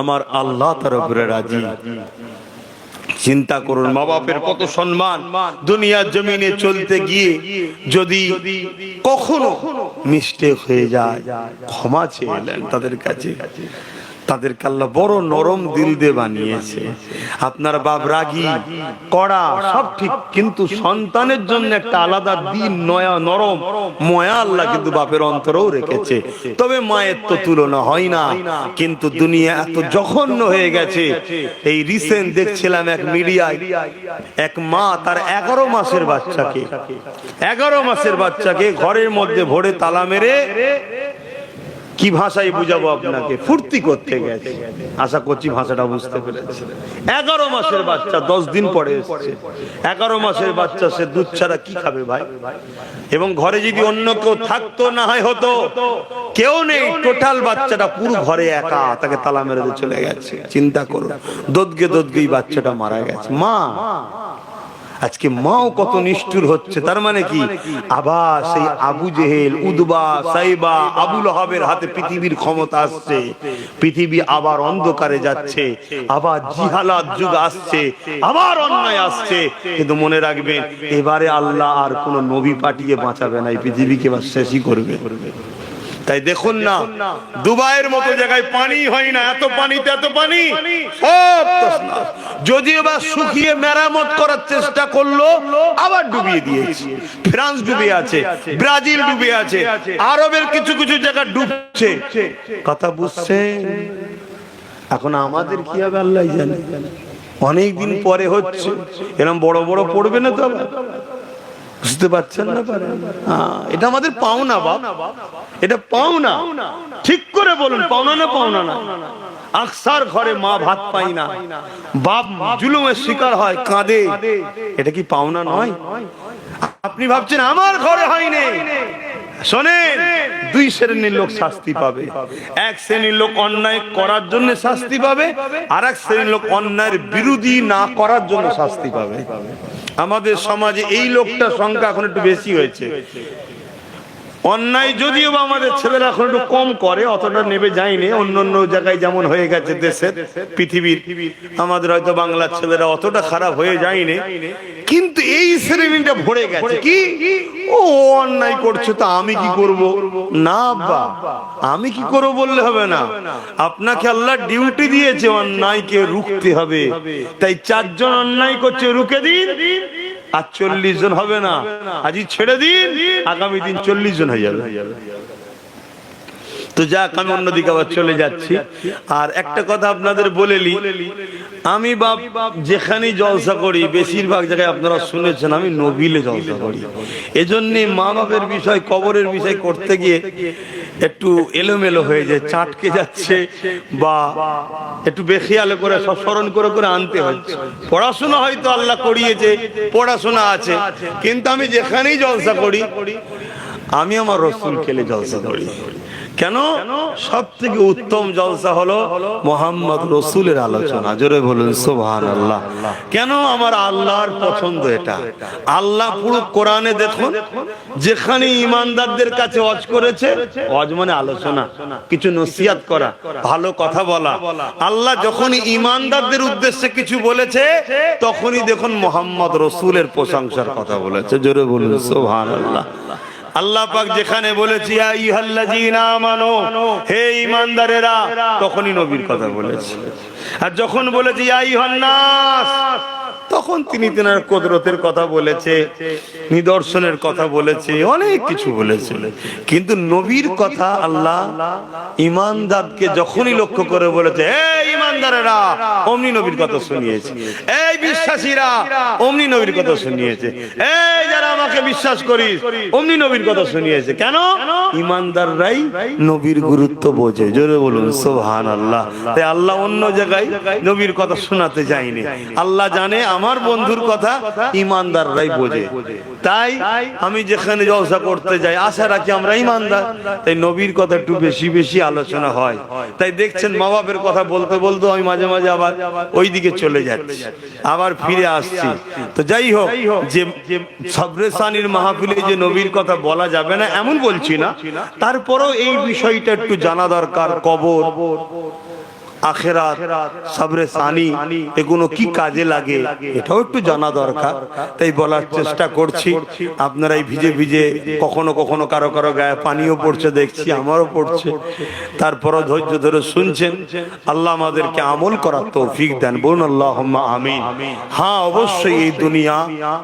আমার আল্লাহ তার উপরে রাজি। চিন্তা করুন, মা বাপের কত সম্মান। দুনিয়ার জমিনে চলতে গিয়ে যদি কখনো মিস্টেক হয়ে যায়, ক্ষমা চেয়ে নেন তাদের কাছে। তাদেরকে আল্লাহ বড় নরম দিল দিয়ে বানিয়েছে। আপনার বাপ রাগী, কড়া, সব ঠিক, কিন্তু সন্তানের জন্য একটা আলাদা দিন, নয়া নরম ময়া আল্লাহ কিন্তু বাপের অন্তরেও রেখেছে। তবে মায়ের তো তুলনা হয় না। কিন্তু দুনিয়া এত জঘন্য হয়ে গেছে। এই রিসেন্ট দেখছিলাম এক মিডিয়ায়, এক মা তার 11 মাসের বাচ্চাকে ঘরের মধ্যে ভরে তালা মেরে, কি ভাষায় বুঝাবো আপনাকে, ফুর্তি করতে গেছে। আশা করছি ভাষাটা বুঝতে পেরেছে। 11 মাসের বাচ্চা, 10 দিন পরে এসেছে। 11 মাসের বাচ্চা, সে দুধ ছাড়া কি খাবে ভাই? এবং ঘরে যদি অন্য কেউ থাকতো, না হয় হতো, কেউ নেই, টোটাল বাচ্চাটা পুরো ঘরে একা, তাকে তালা মেরে চলে গেছে। চিন্তা করো, দোদগেই বাচ্চাটা মারা গেছে। মা, আজকে মাও কত নিষ্ঠুর হচ্ছে। তার মানে কি, আবার সেই আবু জেহেল, উদবা, সাইবা, আবু লাহাবের হাতে পৃথিবীর ক্ষমতা আসছে, পৃথিবী আবার অন্ধকারে যাচ্ছে, আবার জিহালাত যুগ আসছে, আবার অন্যায় আসছে। কিন্তু মনে রাখবেন, এবারে আল্লাহ আর কোন নবী পাঠিয়ে বাঁচাবে না, এই পৃথিবীকে এবার শেষই করবে। তাই দেখুন না, দুবাইয়ের মতো জায়গায় পানি হয় না, এত পানিতে এত পানি, সব তছনছ। যদিও বা শুকিয়ে মেরামত করার চেষ্টা করলো, আবার ডুবিয়ে দিয়েছে। ফ্রান্স ডুবে আছে, ব্রাজিল ডুবে আছে, আরবের কিছু কিছু জায়গা ডুবছে। কথা বুঝছে? এখন আমাদের কি হবে আল্লাহ জানে। অনেকদিন পরে হচ্ছে, এরকম বড় বড় পড়বে না তো আবার? বুঝতে পারছেন না? এটা আমাদের পাওনা বাপ, এটা পাওনা। ঠিক করে বলুন, পাওনা না পাওনা না? আকসার ঘরে মা ভাত পাই না, বাপ জুলুমের শিকার হয়, কাঁদে, এটা কি পাওনা নয়? আপনি ভাবছেন আমার ঘরে হয়নি, শোনেন, দুই শ্রেণীর লোক শাস্তি পাবে। এক শ্রেণীর লোক অন্যায় করার জন্য শাস্তি পাবে, আর এক শ্রেণীর লোক অন্যায়ের বিরোধী না করার জন্য শাস্তি পাবে। আমাদের সমাজে এই লোকটার সংখ্যা এখন একটু বেশি হয়েছে। অন্যায় যদিও বা আমাদের ছেলেরা এখন একটু কম করে, অতটা নেবে যায়নি অন্য অন্য জায়গায় যেমন হয়ে গেছে দেশের, পৃথিবীর। আমাদের হয়তো বাংলার ছেলেরা অতটা খারাপ হয়ে যায়নি, কিন্তু এই শ্রেণীটা ভরে গেছে। কি ও অন্যায় করছে তা আমি কি করব? না বা আমি কি করব বললে হবে না। আপনাকে আল্লাহ ডিউটি দিয়েছে অন্যায়কে রুখতে হবে। তাই 4 জন অন্যায় করছে, রুখে দিন, আর 40 জন হবে না। আজই ছেড়ে দিন, আগামী দিন 40 জন হয়ে যাবে। তো যাক, আমি অন্যদিকে আবার চলে যাচ্ছি। আর একটা কথা আপনাদের বলেলি, আমি বাপ যেখানেই জলসা করি, বেশিরভাগ জায়গায় আপনারা শুনেছেন আমি নবিলে জলসা করি। এজন্যে মা বাপের বিষয়, কবরের বিষয় করতে গিয়ে একটু এলোমেলো হয়ে যায়, চাটকে যাচ্ছে, বা একটু বেখিয়াল করে সব স্মরণ করে করে আনতে হচ্ছে। পড়াশোনা হয়তো আল্লাহ করিয়েছে, পড়াশোনা আছে, কিন্তু আমি যেখানেই জলসা করি আমি আমার রসুল খেলে জলসা করি। কেন? সব থেকে উত্তম জলসা হলো মোহাম্মদ রসুলের আলোচনা। জোরে বলুন সুবহানাল্লাহ। কেন? আমার আল্লাহর পছন্দ এটা। আল্লাহ পুরো কোরআনে দেখুন, যেখানে ইমানদারদের কাছে ওয়াজ করেছে, ওয়াজ মানে আলোচনা, কিছু নসিহত করা, ভালো কথা বলা। আল্লাহ যখন ইমানদারদের উদ্দেশ্যে কিছু বলেছে, তখনই দেখুন মোহাম্মদ রসুলের প্রশংসার কথা বলেছে। জোরে বলুন সুবহানাল্লাহ। আল্লাহ পাক যেখানে বলেছে ইয়া আইয়ুহাল্লাযীনা আমানু, হে ঈমানদারেরা, তখনই নবীর কথা বলেছে। আর যখন বলেছে ইয়া আইয়ুহান নাস, তখন তিনি তেনার কুদরতের কথা বলেছে, নিদর্শনের কথা বলেছে, অনেক কিছু বলেছে। কিন্তু নবীর কথা আল্লাহ ঈমানদারকে যখনই লক্ষ্য করে বলেছে এই ঈমানদারেরা, অমনি নবীর কথা শুনিয়েছে। এই বিশ্বাসীরা, অমনি নবীর কথা শুনিয়েছে। এই যারা আমাকে বিশ্বাস করিস, অমনি নবীর কথা শুনিয়েছে। কেন? ঈমানদাররাই নবীর গুরুত্ব বোঝে। জোরে বলুন সুবহানাল্লাহ। তাই আল্লাহ অন্য জায়গায় নবীর কথা শোনাতে যায়নি। আল্লাহ জানে আমার বন্ধুর কথা ঈমানদাররাই বোঝে। তাই আমি যেখানে জলসা করতে যাই আশা রাখি আমরা ঈমানদার, তাই নবীর কথা একটু বেশি বেশি আলোচনা হয়। তাই দেখছেন মা বাপের কথা বলতে বলতে আমি মাঝে মাঝে আবার ওই দিকে চলে যাচ্ছি, আবার ফিরে আসছি। তো যাই হোক, যে সবরে সানির মাহফিলে যে নবীর কথা বলা যাবে না এমন বলছি না, তারপরেও এই বিষয়টা একটু জানা দরকার। কবর, আখিরাত, সবরে সানি, এগুলো কি কাজে লাগে এটাও একটু জানা দরকার। তাই বলার চেষ্টা করছি। আপনারা এই ভিজে ভিজে কখনো কখনো কারো কারো গায়ে পানিও পড়ছে দেখছি, আমারও পড়ছে, তারপরও ধৈর্য ধরে শুনছেন। আল্লাহ আমাদেরকে আমল করার তৌফিক দেন, বলুন আল্লাহুম্মা আমিন। হ্যাঁ, অবশ্যই এই দুনিয়া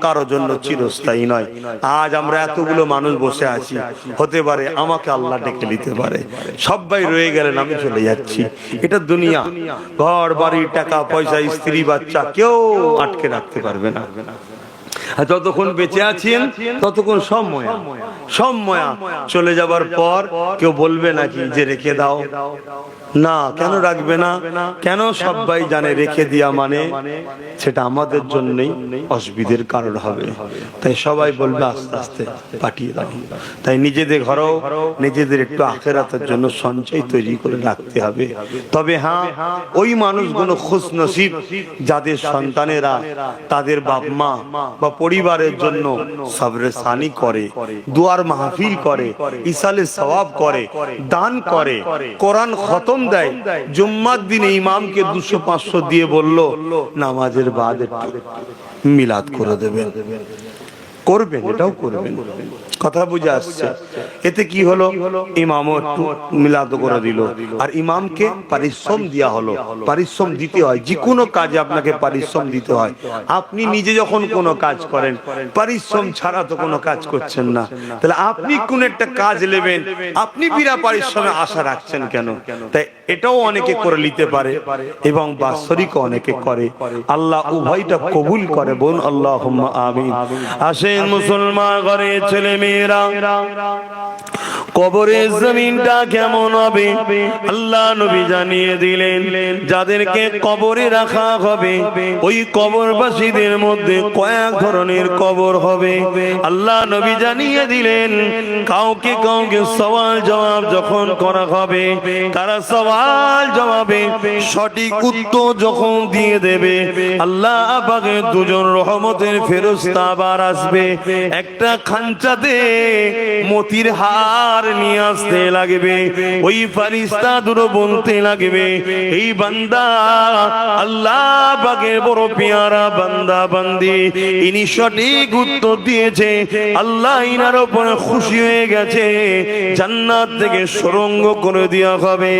কারো জন্য চিরস্থায়ী নয়। আজ আমরা এতগুলো মানুষ বসে আছি, হতে পারে আমাকে আল্লাহ ডেকে নিতে পারে। সবাই রয়ে গেলেন, আমি চলে যাচ্ছি। এটা দুনিয়া। ঘর বাড়ি, টাকা পয়সা, স্ত্রী বাচ্চা কেউ আটকে রাখতে পারবে না। যতক্ষণ বেঁচে আছেন ততক্ষণ সব ময়া, সব ময়া। চলে যাবার পর কেউ বলবে নাকি যে রেখে দাও? না, কেন রাখবে না? কেন? সবাই জানে রেখে দিয়া মানে সেটা আমাদের জন্যই অসুবিধার কারণ হবে। তাই সবাই বলবে আস্তে আস্তে পাঠিয়ে দাও। তাই নিজেদের ঘরেও নিজেদের একটু আখিরাতের জন্য সঞ্চয় তৈরি করে রাখতে হবে। তবে হ্যাঁ, ওই মানুষগুলো খুশ নসিব যাদের সন্তানেরা তাদের বাপ মা বা পরিবারের জন্য সবরে সানি করে, দুয়ার মাহফিল করে, ইসালে সওয়াব করে, দান করে, কোরআন খতম দেয়, জুম্মার দিনে ইমামকে 200-500 দিয়ে বলল নামাজের বাদ একটু মিলাদ করে দেবেন, করবেন, এটাও করবেন। কথা বুঝে আসছে? এতে কি হলো? ইমামও একটু মিলাদ করে দিল, আর ইমামকে পরিশ্রম দেওয়া হলো। পরিশ্রম দিতে হয়, যে কোনো কাজে আপনাকে পরিশ্রম দিতে হয়। আপনি নিজে যখন কোনো কাজ করেন, পরিশ্রম ছাড়া তো কোনো কাজ করছেন না। তাহলে আপনি কোন একটা কাজ নেবেন, আপনি বিনা পরিশ্রমে আশা রাখছেন কেন? তাই এটাও অনেকে করে নিতে পারে এবং বাৎসরিক অনেকে করে। আল্লাহ উভয়টা কবুল করে। বোন আল্লাহুম্মা আমিন। আসেন মুসলমান ঘরে ছেলে মেয়েরা, কবরের জমিনটা কেমন হবে আল্লাহ নবী জানিয়ে দিলেন। যাদেরকে কবরে রাখা হবে ওই কবরবাসীদের মধ্যে কয়েক ধরনের কবর হবে আল্লাহ নবী জানিয়ে দিলেন। কাউকে কাউকে সওয়াল জবাব যখন করা হবে, তারা সওয়াল জবাবে সঠিক উত্তর যখন দিয়ে দেবে, আল্লাহ পাকের দুজন রহমতের ফেরেশতা আবার আসবে, একটা খাঞ্চাতে মতির হার নিয়ে আসতে লাগবে। ওই ফেরেশতা দুটো বলতে লাগবে, এই বান্দা আল্লাহ পাকের বড় পেয়ারা বান্দা বান্দি, ইনি সঠিক উত্তর দিয়েছে, আল্লাহ ইনার উপরে খুশি হয়ে গেছে, জান্নাত থেকে সুড়ঙ্গ করে দেওয়া হবে,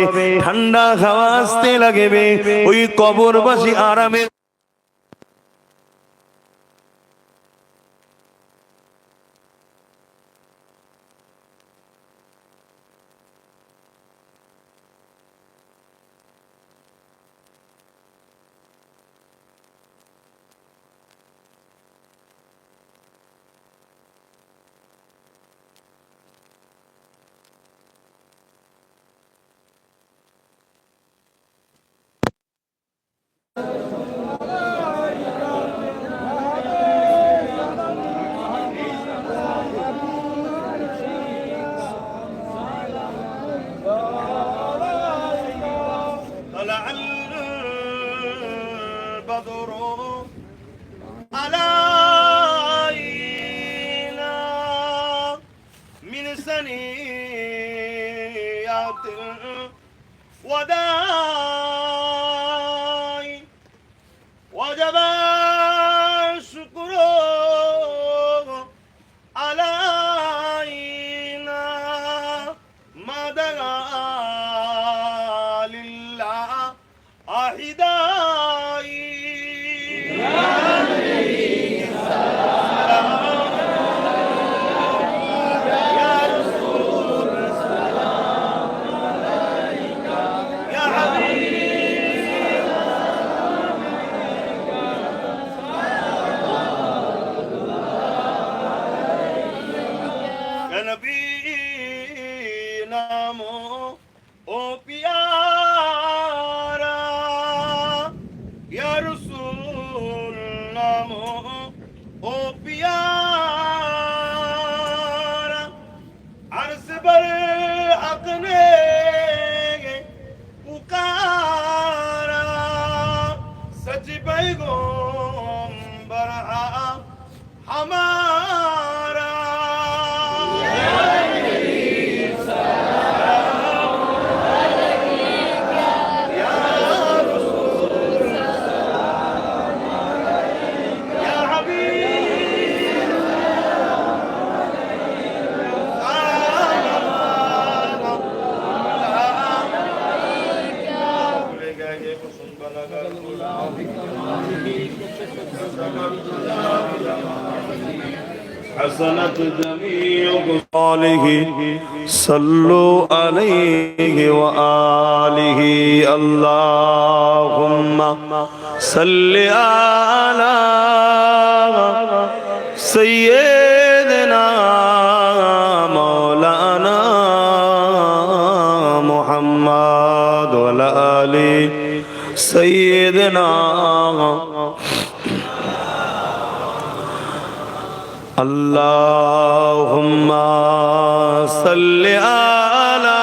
ঠান্ডা হাওয়া আসতে লাগবে। ওই কবরবাসী আরামে وجب الشكر علينا ما دعا لله أحداي حسنت جميع صالح صلوا عليه وآله اللهم صل على سيدنا مولانا محمد وعلى آل سيدنا اللهم صل على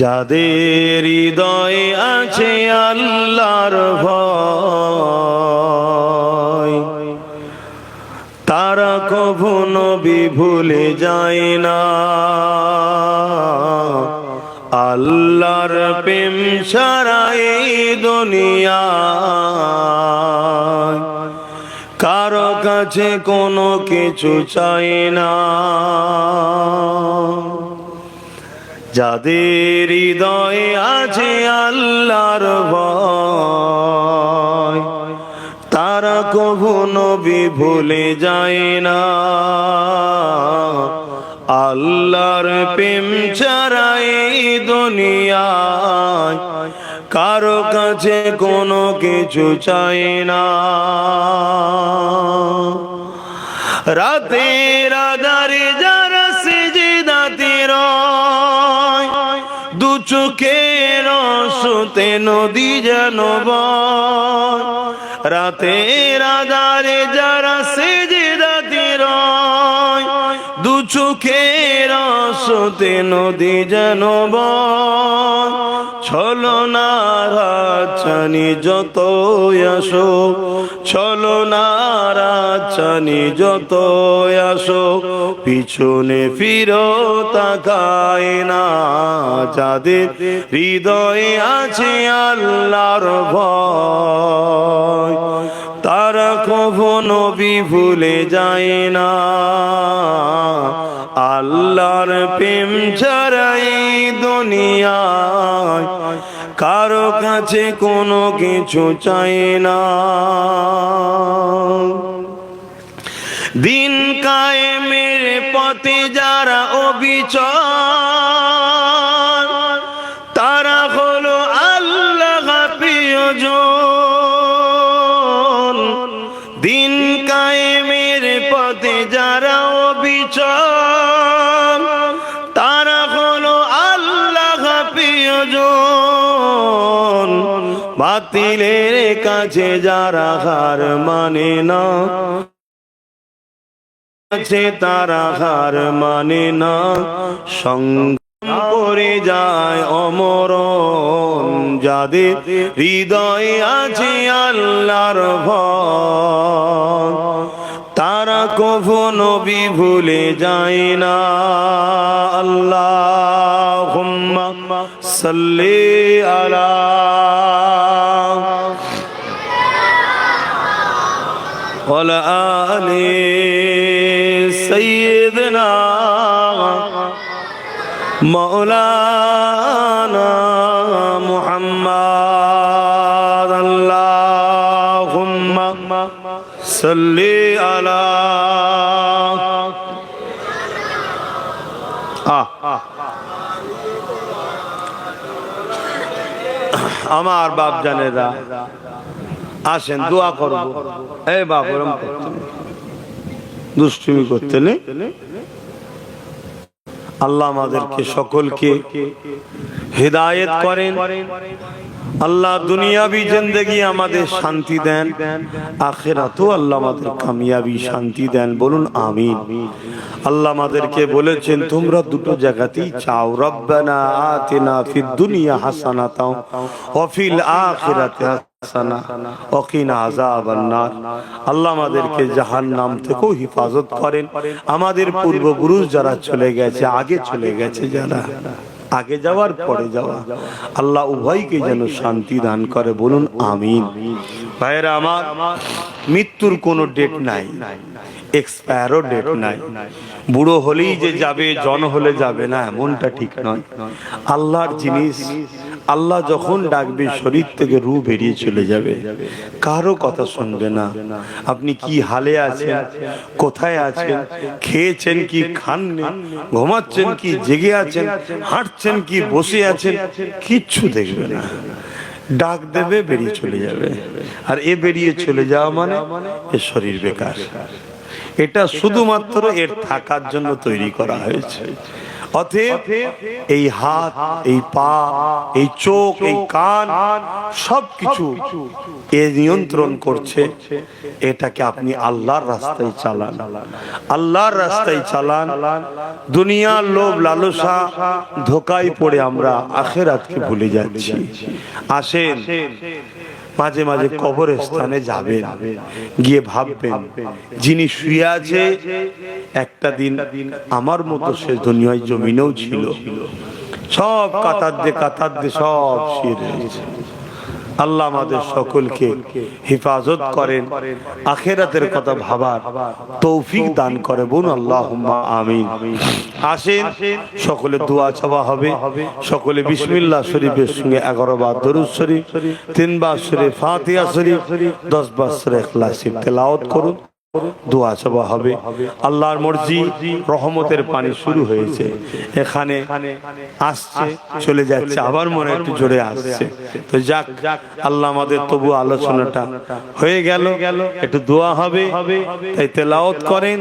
যাদের হৃদয়ে আছে আল্লাহর ভয়, তারা কখনো ভুলে যায় না আল্লাহর প্রেম ছাড়া এই দুনিয়ায় কারো কাছে কোনো কিছু চায় না। যাদের হৃদয়ে আছে আল্লাহর ভয় তারা কখনো ভুলে যায় না। আল্লাহর প্রেম ছাড়া এই দুনিয়ায় কারো কাছে কোনো কিছু চাই না। রাতের আধারে যারা সিজদাতে রয় দু চোখের আঁসুতে নদী যেন বয়। রাতের আধারে যারা সিজদাতে রয় দু চোখের আঁসুতে নদী যেন বয়। ছলনার চানি যত আসো ছলনার চানি যত আসো পিছনে ফিরো তাকায় না। যাদের হৃদয়ে আছে আল্লাহর ভয় তারা কখনো ভুলে যায় না। আল্লাহর প্রেম ছাড়াই দুনিয়ায় কারো কাছে কোনো কিছু চাই না। দিন কায়েমের পথে যারা অবিচল তারা হলো আল্লাহ প্রিয়জন। দিন কায়েমের পথে যারা অবিচল তারা হলো আল্লাহ প্রিয়জন। বাতিলের কাছে যারা হার মানে না তারা হার মানে না। সংগ্রাম করে যায় অমরণ যাদের হৃদয়ে আছে আল্লাহর ভয় তারা কখনো ভুলে যায় না। আল্লাহুম্মা সাল্লি আলা ওয়ালা আলি সাইয়্যিদিনা মাওলানা মুহাম্মদ। আল্লাহুম্মা সাল্লি আলা আমার বাপ জানেরা আসেন দোয়া করব। এই বাপ ওরম দুষ্টুমি করতে নেই। আল্লাহ আমাদেরকে সকলকে হিদায়াত করেন। আল্লাহ দুনিয়াবি জিন্দেগি আমাদের শান্তি দেন, আখিরাতেও আল্লাহ আমাদের কামিয়াবি শান্তি দেন। বলুন আমিন। আল্লাহ আমাদেরকে বলেছেন তোমরা দুটো জায়গাতেই চাও, রব্বানা আতিনা ফিদ দুনিয়া হাসানাতাও ওয়া ফিল আখিরাতি হাসানা ওয়া কিনা আযাবান নার। আল্লাহ আমাদেরকে জাহান্নাম থেকেও হেফাজত করেন। আমাদের পূর্বপুরুষ যারা চলে গেছে, আগে চলে গেছে যারা, আগে যাওয়ার পরে যাওয়া, আল্লাহ উভয়কে যেন শান্তি দান করে। বলুন আমিন। ভাইরা আমার, মৃত্যুর কোনো ডেট নাই, এক্সপায়ারও ডেট নাই। বুড়ো হলেই যে যাবে, জন হলে যাবে না, এমনটা ঠিক নয়। আল্লাহর জিনিস, আল্লাহ যখন ডাকবে শরীর থেকে রূহ বেরিয়ে চলে যাবে, কারো কথা শুনবে না। আপনি কি হালে আছেন, কোথায় আছেন, খেয়েছেন কি খাননি, ঘুমাচ্ছেন কি জেগে আছেন, হাঁটছেন কি বসে আছেন, কিচ্ছু দেখবে না। ডাক দেবে, বেরিয়ে চলে যাবে। আর এ বেরিয়ে চলে যাওয়া মানে এ শরীর বেকার। এটা শুধুমাত্র এর থাকার জন্য তৈরি করা হয়েছে। অতএব এই হাত, এই পা, এই চোখ, এই কান সবকিছু এ নিয়ন্ত্রণ করছে। এটাকে আপনি আল্লাহর রাস্তায় চালান, আল্লাহর রাস্তায় চালান। দুনিয়ার লোভ লালসা ধোকায় পড়ে আমরা আখিরাতকে ভুলে যাচ্ছি। আসেন মাঝে মাঝে কবরস্থানে যাবেন, গিয়ে ভাববেন যিনি শুয়ে আছে একটা দিন আমার মতো সে দুনিয়ায় জমিনেও ছিল। সব কাতার দিয়ে সব শুয়ে রয়েছে। আল্লাহ আমাদের সকলকে হেফাজত করেন, আখিরাতের কথা ভাবার তৌফিক দান করে, বলুন আল্লাহুম্মা আমিন। আসেন সকলে দোয়া চাওয়া হবে। সকলে বিসমিল্লাহ শরীফের সঙ্গে 11 বার দরুদ শরীফ, 3 বার সূরা ফাতিহা শরীফ, 10 বার সূরা ইখলাস শরীফ তেলাওয়াত করুন, দোয়া চাওয়া হবে। আল্লাহর মর্জি, রহমতের পানি শুরু হয়েছে, এখানে আসছে চলে যাচ্ছে, আবার মনে একটু জোরে আসছে। তো যাক, আল্লাহ আমাদের তবু আলোচনাটা হয়ে গেল, একটু দোয়া হবে, তাই তেলাওয়াত করেন,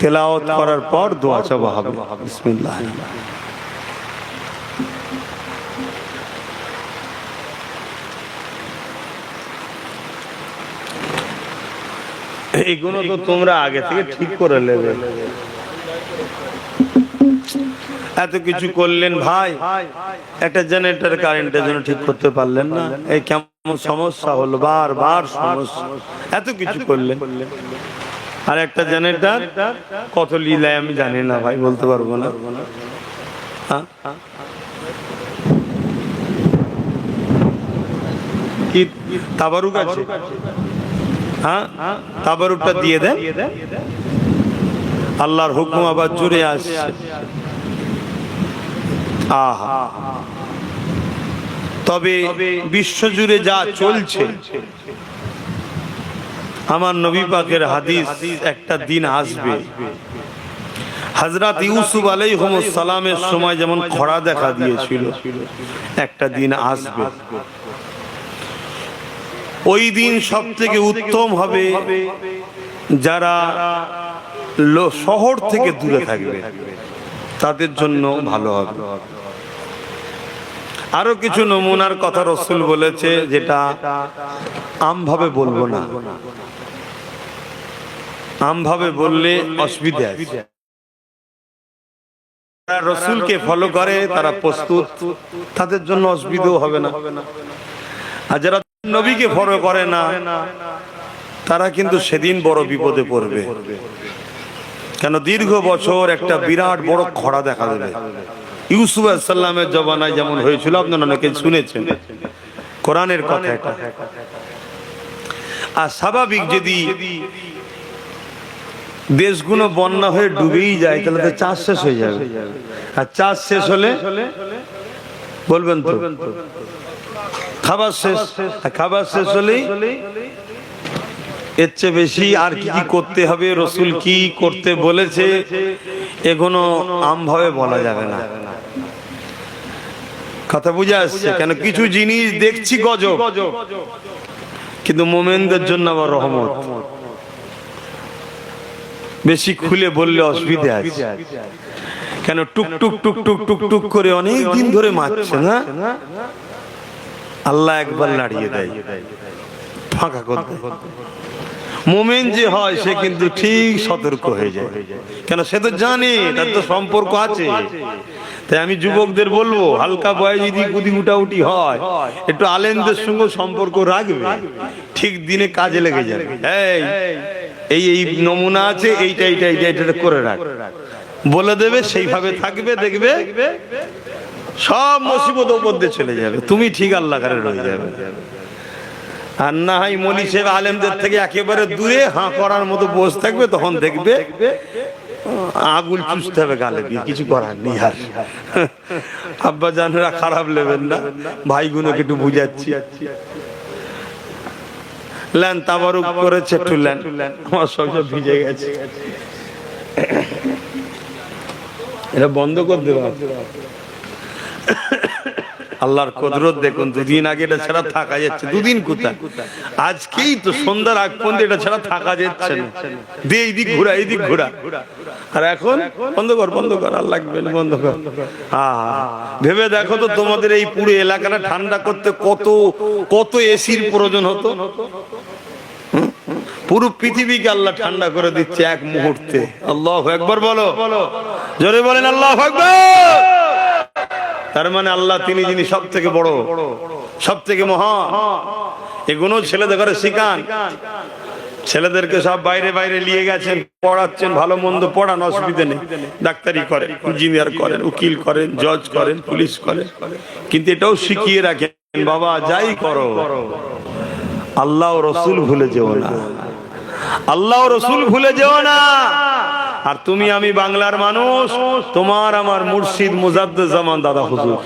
তেলাওয়াত করার পর দোয়া চাওয়া হবে। বিসমিল্লাহ। এইগুলো তো তোমরা আগে থেকে ঠিক করে নেবে, এত কিছু করলেন ভাই, একটা জেনারেটর কারেন্টের জন্য ঠিক করতে পারলেন না, এই কেমন সমস্যা হলো, বারবার সমস্যা, এত কিছু করলেন। আর একটা জেনারেটর কত লীলায় আমি জানি না ভাই, বলতে পারবো না। কি তাবারুক আছে? হ্যাঁ, তাবারুকটা দিয়ে দেন, আল্লাহর হুকুম আবার জুড়ে আসছে। আহা, তবে বিশ্বজুড়ে যা চলছে, আমার নবী পাকের হাদিস, একটা দিন আসবে হযরত ইউসুফ আলাইহিস সালামের সময় যেমন খরা দেখা দিয়েছিল, একটা দিন আসবে, ওই দিন সব থেকে উত্তম হবে যারা শহর থেকে দূরে থাকবে, তাদের জন্য ভালো হবে। আরো কিছু নমুনার কথা রাসূল বলেছে, যেটা আমভাবে বলবো না, আমভাবে বললে অসুবিধা আছে। যারা রাসূলকে ফলো করে, তারা প্রস্তুত, তাদের জন্য অসুবিধাও হবে না। আর যারা নবীকে ফলো করে না, তারা কিন্তু সেদিন বড় বিপদে পড়বে। কেন, দীর্ঘ বছর একটা বিরাট বড় খরা দেখা দেবে। ইউসুফ আলাইহিস সালামের জমানায় যেমন হয়েছিল, আপনারা অনেকে শুনেছেন, কোরআনের কথা এটা। আর স্বাভাবিক, যদি দেশগুলো বন্যা হয়ে ডুবেই যায়, তাহলে তো চাষ শেষ হয়ে যাবে। আর চাষ শেষ হলে বলবেন তো খাবার শেষ, খাবার শেষ হলেই এর চেয়ে বেশি আর কি কি করতে হবে, রাসূল কি করতে বলেছে, এগুলো আমভাবে বলা যাবে না। কথা বুঝে আসছে? কেন, কিছু জিনিস দেখছি গজব, কিন্তু মুমিনদের জন্য আবার রহমত। বেশি খুলে বললে অসুবিধা আছে। কেন, টুক টুক টুক টুক টুক টুক করে অনেক দিন ধরে মারছে না, আল্লাহ একবার নাড়িয়ে দেয়, ফাঁকা করে দেয়। মুমিন যে হয়, সে কিন্তু ঠিক সতর্ক হয়ে যায়। কেন, সে তো জানে তার তো সম্পর্ক আছে। তাই আমি যুবকদের বলবো, হালকা বয়স যদি কুদি উঠাউটি হয়, একটু আলেমদের সঙ্গে সম্পর্ক রাখবে, ঠিক দিনে কাজে লেগে যাবে। এই এই নমুনা আছে, এইটা এইটা এইটা এটা করে রাখ, বলে দেবে, সেইভাবে থাকবে, দেখবে সব মুসিবত উপর দিয়ে চলে যাবে, তুমি ঠিক আল্লাহ কারে রয়ে যাবে। আর না হয় মলি সাহেব আলেমদের থেকে একেবারে দূরে হাঁ করার মতো বসে থাকবে, তখন দেখবে আগুল চুষতে হবে গালে দিয়ে, কিছু করার নেই। আর আব্বা জানেরা খারাপ নেবেন না, ভাইগুলোকে একটু বুঝাচ্ছি। লেন, তাবারুক করেছে একটু লেন, আমার সব ভিজে গেছে, এটা বন্ধ করে দেওয়া। আল্লাহর কুদরত দেখুন, দুদিন আগে এটা ছাড়া থাকা যাচ্ছে, দুদিন কোথায়, আজকেই তো সন্ধ্যার আগ পর্যন্ত এটা ছাড়া থাকা যাচ্ছে না, দিয়ে এইদিক ঘোরা এইদিক ঘোরা। আর এখন বন্ধ কর, বন্ধ কর, আর লাগবে না, বন্ধ কর। ভেবে দেখো তো, তোমাদের এই পুরো এলাকাটা ঠান্ডা করতে কত কত এসির প্রয়োজন হতো। পুরো পৃথিবীকে আল্লাহ ঠান্ডা করে দিচ্ছে এক মুহূর্তে। আল্লাহু আকবার বলো, জোরে বলেন আল্লাহু আকবার। তার মানে আল্লাহ তিনি যিনি সব থেকে বড়, সব থেকে মহান। এগুলো ছেলেদের ঘরে শিখান, ছেলেদেরকে সব বাইরে বাইরে নিয়ে গেছেন, পড়াচ্ছেন, ভালো মন্দ পড়ান, অসুবিধা নেই। ডাক্তারি করেন, ইঞ্জিনিয়ার করেন, উকিল করেন, জজ করেন, পুলিশ করেন, কিন্তু এটাও শিখিয়ে রাখেন বাবা যাই করো আল্লাহ রসুল ভুলে যেও না, আল্লাহ রসুল ভুলে যেও না। আর তুমি আমি বাংলার মানুষ, তোমার আমার মুর্শিদ মুজাদ্দেদ জামান দাদা হুজুর।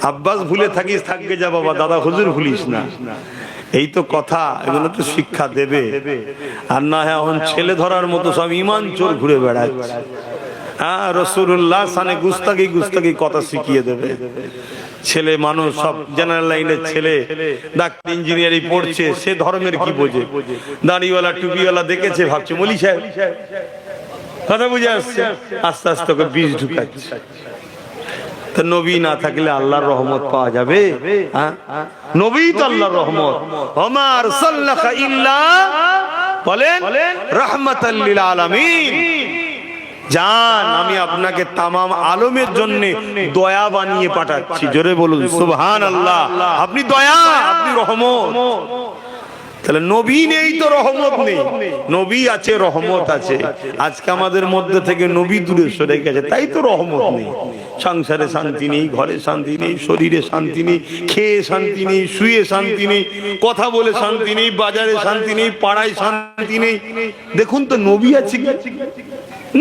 আব্বাস ভুলে থাকিস থাকবে যা বাবা, দাদা হুজুর ভুলিস না। এই তো কথা, এগুলো তো শিক্ষা দেবে। আর না হ্যাঁ এখন ছেলে ধরার মতো সব ইমান চোর ঘুরে বেড়াচ্ছে। হ্যাঁ, রাসূলুল্লাহ সানে গুস্তাখি গুস্তাখি কথা শিখিয়ে দেবে। ছেলে মানুষ সব জেনারেল লাইনের ছেলে, ডাক্তার ইঞ্জিনিয়ারিং পড়ছে, সে ধর্মের কি বোঝে? দাড়িওয়ালা টুপিওয়ালা দেখেছে ভাবছে মলি সাহেব। কথা বুঝে আসছে, আস্তে আস্তে ওকে বীজ ঢুকাচ্ছে। তো নবী না থাকলে আল্লাহর রহমত পাওয়া যাবে? হ্যাঁ, নবী তো আল্লাহর রহমত। ওমা আরসালনাকা ইল্লা বলেন রাহমাতাল লিল আলামিন। জান, আমি আপনাকে তামাম আলমের জন্য দয়া বানিয়ে পাঠাচ্ছি। জোরে বলুন সুবহানাল্লাহ। আপনি দয়া, আপনি রহমত। তাহলে নবী নেই তো রহমত নেই, নবী আছে রহমত আছে। আজকে আমাদের মধ্যে থেকে নবী দূরে সরে গেছে, তাই তো রহমত নেই। সংসারে শান্তি নেই, ঘরে শান্তি নেই, শরীরে শান্তি নেই, খেয়ে শান্তি নেই, শুয়ে শান্তি নেই, কথা বলে শান্তি নেই, বাজারে শান্তি নেই, পাড়ায় শান্তি নেই। দেখুন তো নবী আছে কি?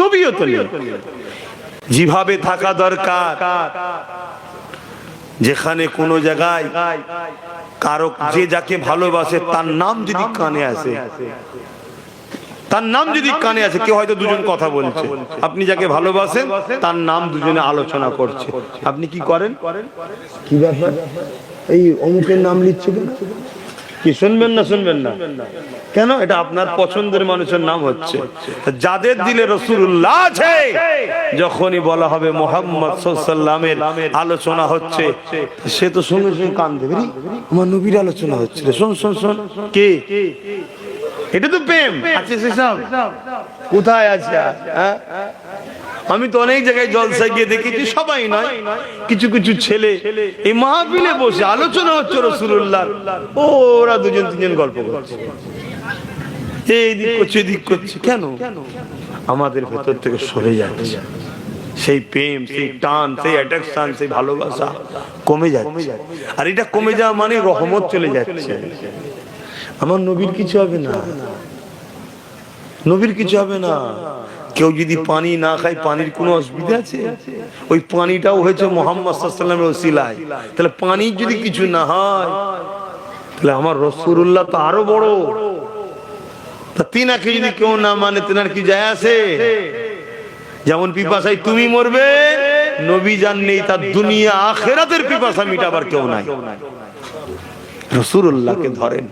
নবীও তো নেই। যেভাবে থাকা দরকার, যেখানে কোনো জায়গায় কারো যে যাকে ভালোবাসে তার নাম যদি কানে আসে, তার নাম যদি কানে আসে, কেউ হয়তো দুজন কথা বলছে, আপনি যাকে ভালোবাসেন তার নাম দুজনে আলোচনা করছে, আপনি কি করেন? কি ব্যাপার, এই অমুকের নাম লিখছে কেন? কি শুনবেন না? শুনবেন না কেন? এটা আপনার পছন্দের মানুষের নাম হচ্ছে। যাদের দিলে রাসূলুল্লাহ আছে, যখনই বলা হবে মুহাম্মদ সাল্লাল্লাহু আলাইহি ওয়াসাল্লামের আলোচনা হচ্ছে, সে তো সঙ্গে সঙ্গে কান দেবে, আমার নবীর আলোচনা হচ্ছে, শোন শোন শোন। কে? এটা তো প্রেম আছে সেসব কোথায় আছে? হ্যাঁ, আমি তো অনেক জায়গায় জলসায় গিয়ে দেখেছি, সবাই নয়, কিছু কিছু ছেলে এই মাহফিলে বসে আলোচনা হচ্ছে রাসূলুল্লাহ, ওরা দুজন তিনজন গল্প করছে, এই দিক করছে দিক করছে। কেন? আমাদের ভেতর থেকে সরে যাচ্ছে সেই প্রেম, সেই টান, সেই অ্যাট্রাকশন, সেই ভালোবাসা কমে যাচ্ছে। আর এটা কমে যাওয়া মানে রহমত চলে যাচ্ছে। আমার নবীর কিছু হবে না, নবীর কিছু হবে না। কেউ যদি পানি না খায়, পানির কোনো অসুবিধা আছে? ওই পানিটাও হয়েছে মুহাম্মদ সাল্লাল্লাহু আলাইহি ওয়াসাল্লামের ওসিলায়। তাহলে পানির যদি কিছু না হয়, তাহলে আমার রাসূলুল্লাহ তো আরো বড়। তা তিনাকে যদি কেউ না মানে, তিনার কি যায় আসে? যেমন পিপাসায় তুমি মরবে, নবী জান নেই, তার দুনিয়া আখিরাতের পিপাসা মিটাবার কেউ নাই। রাসূলুল্লাহকে ধরেন।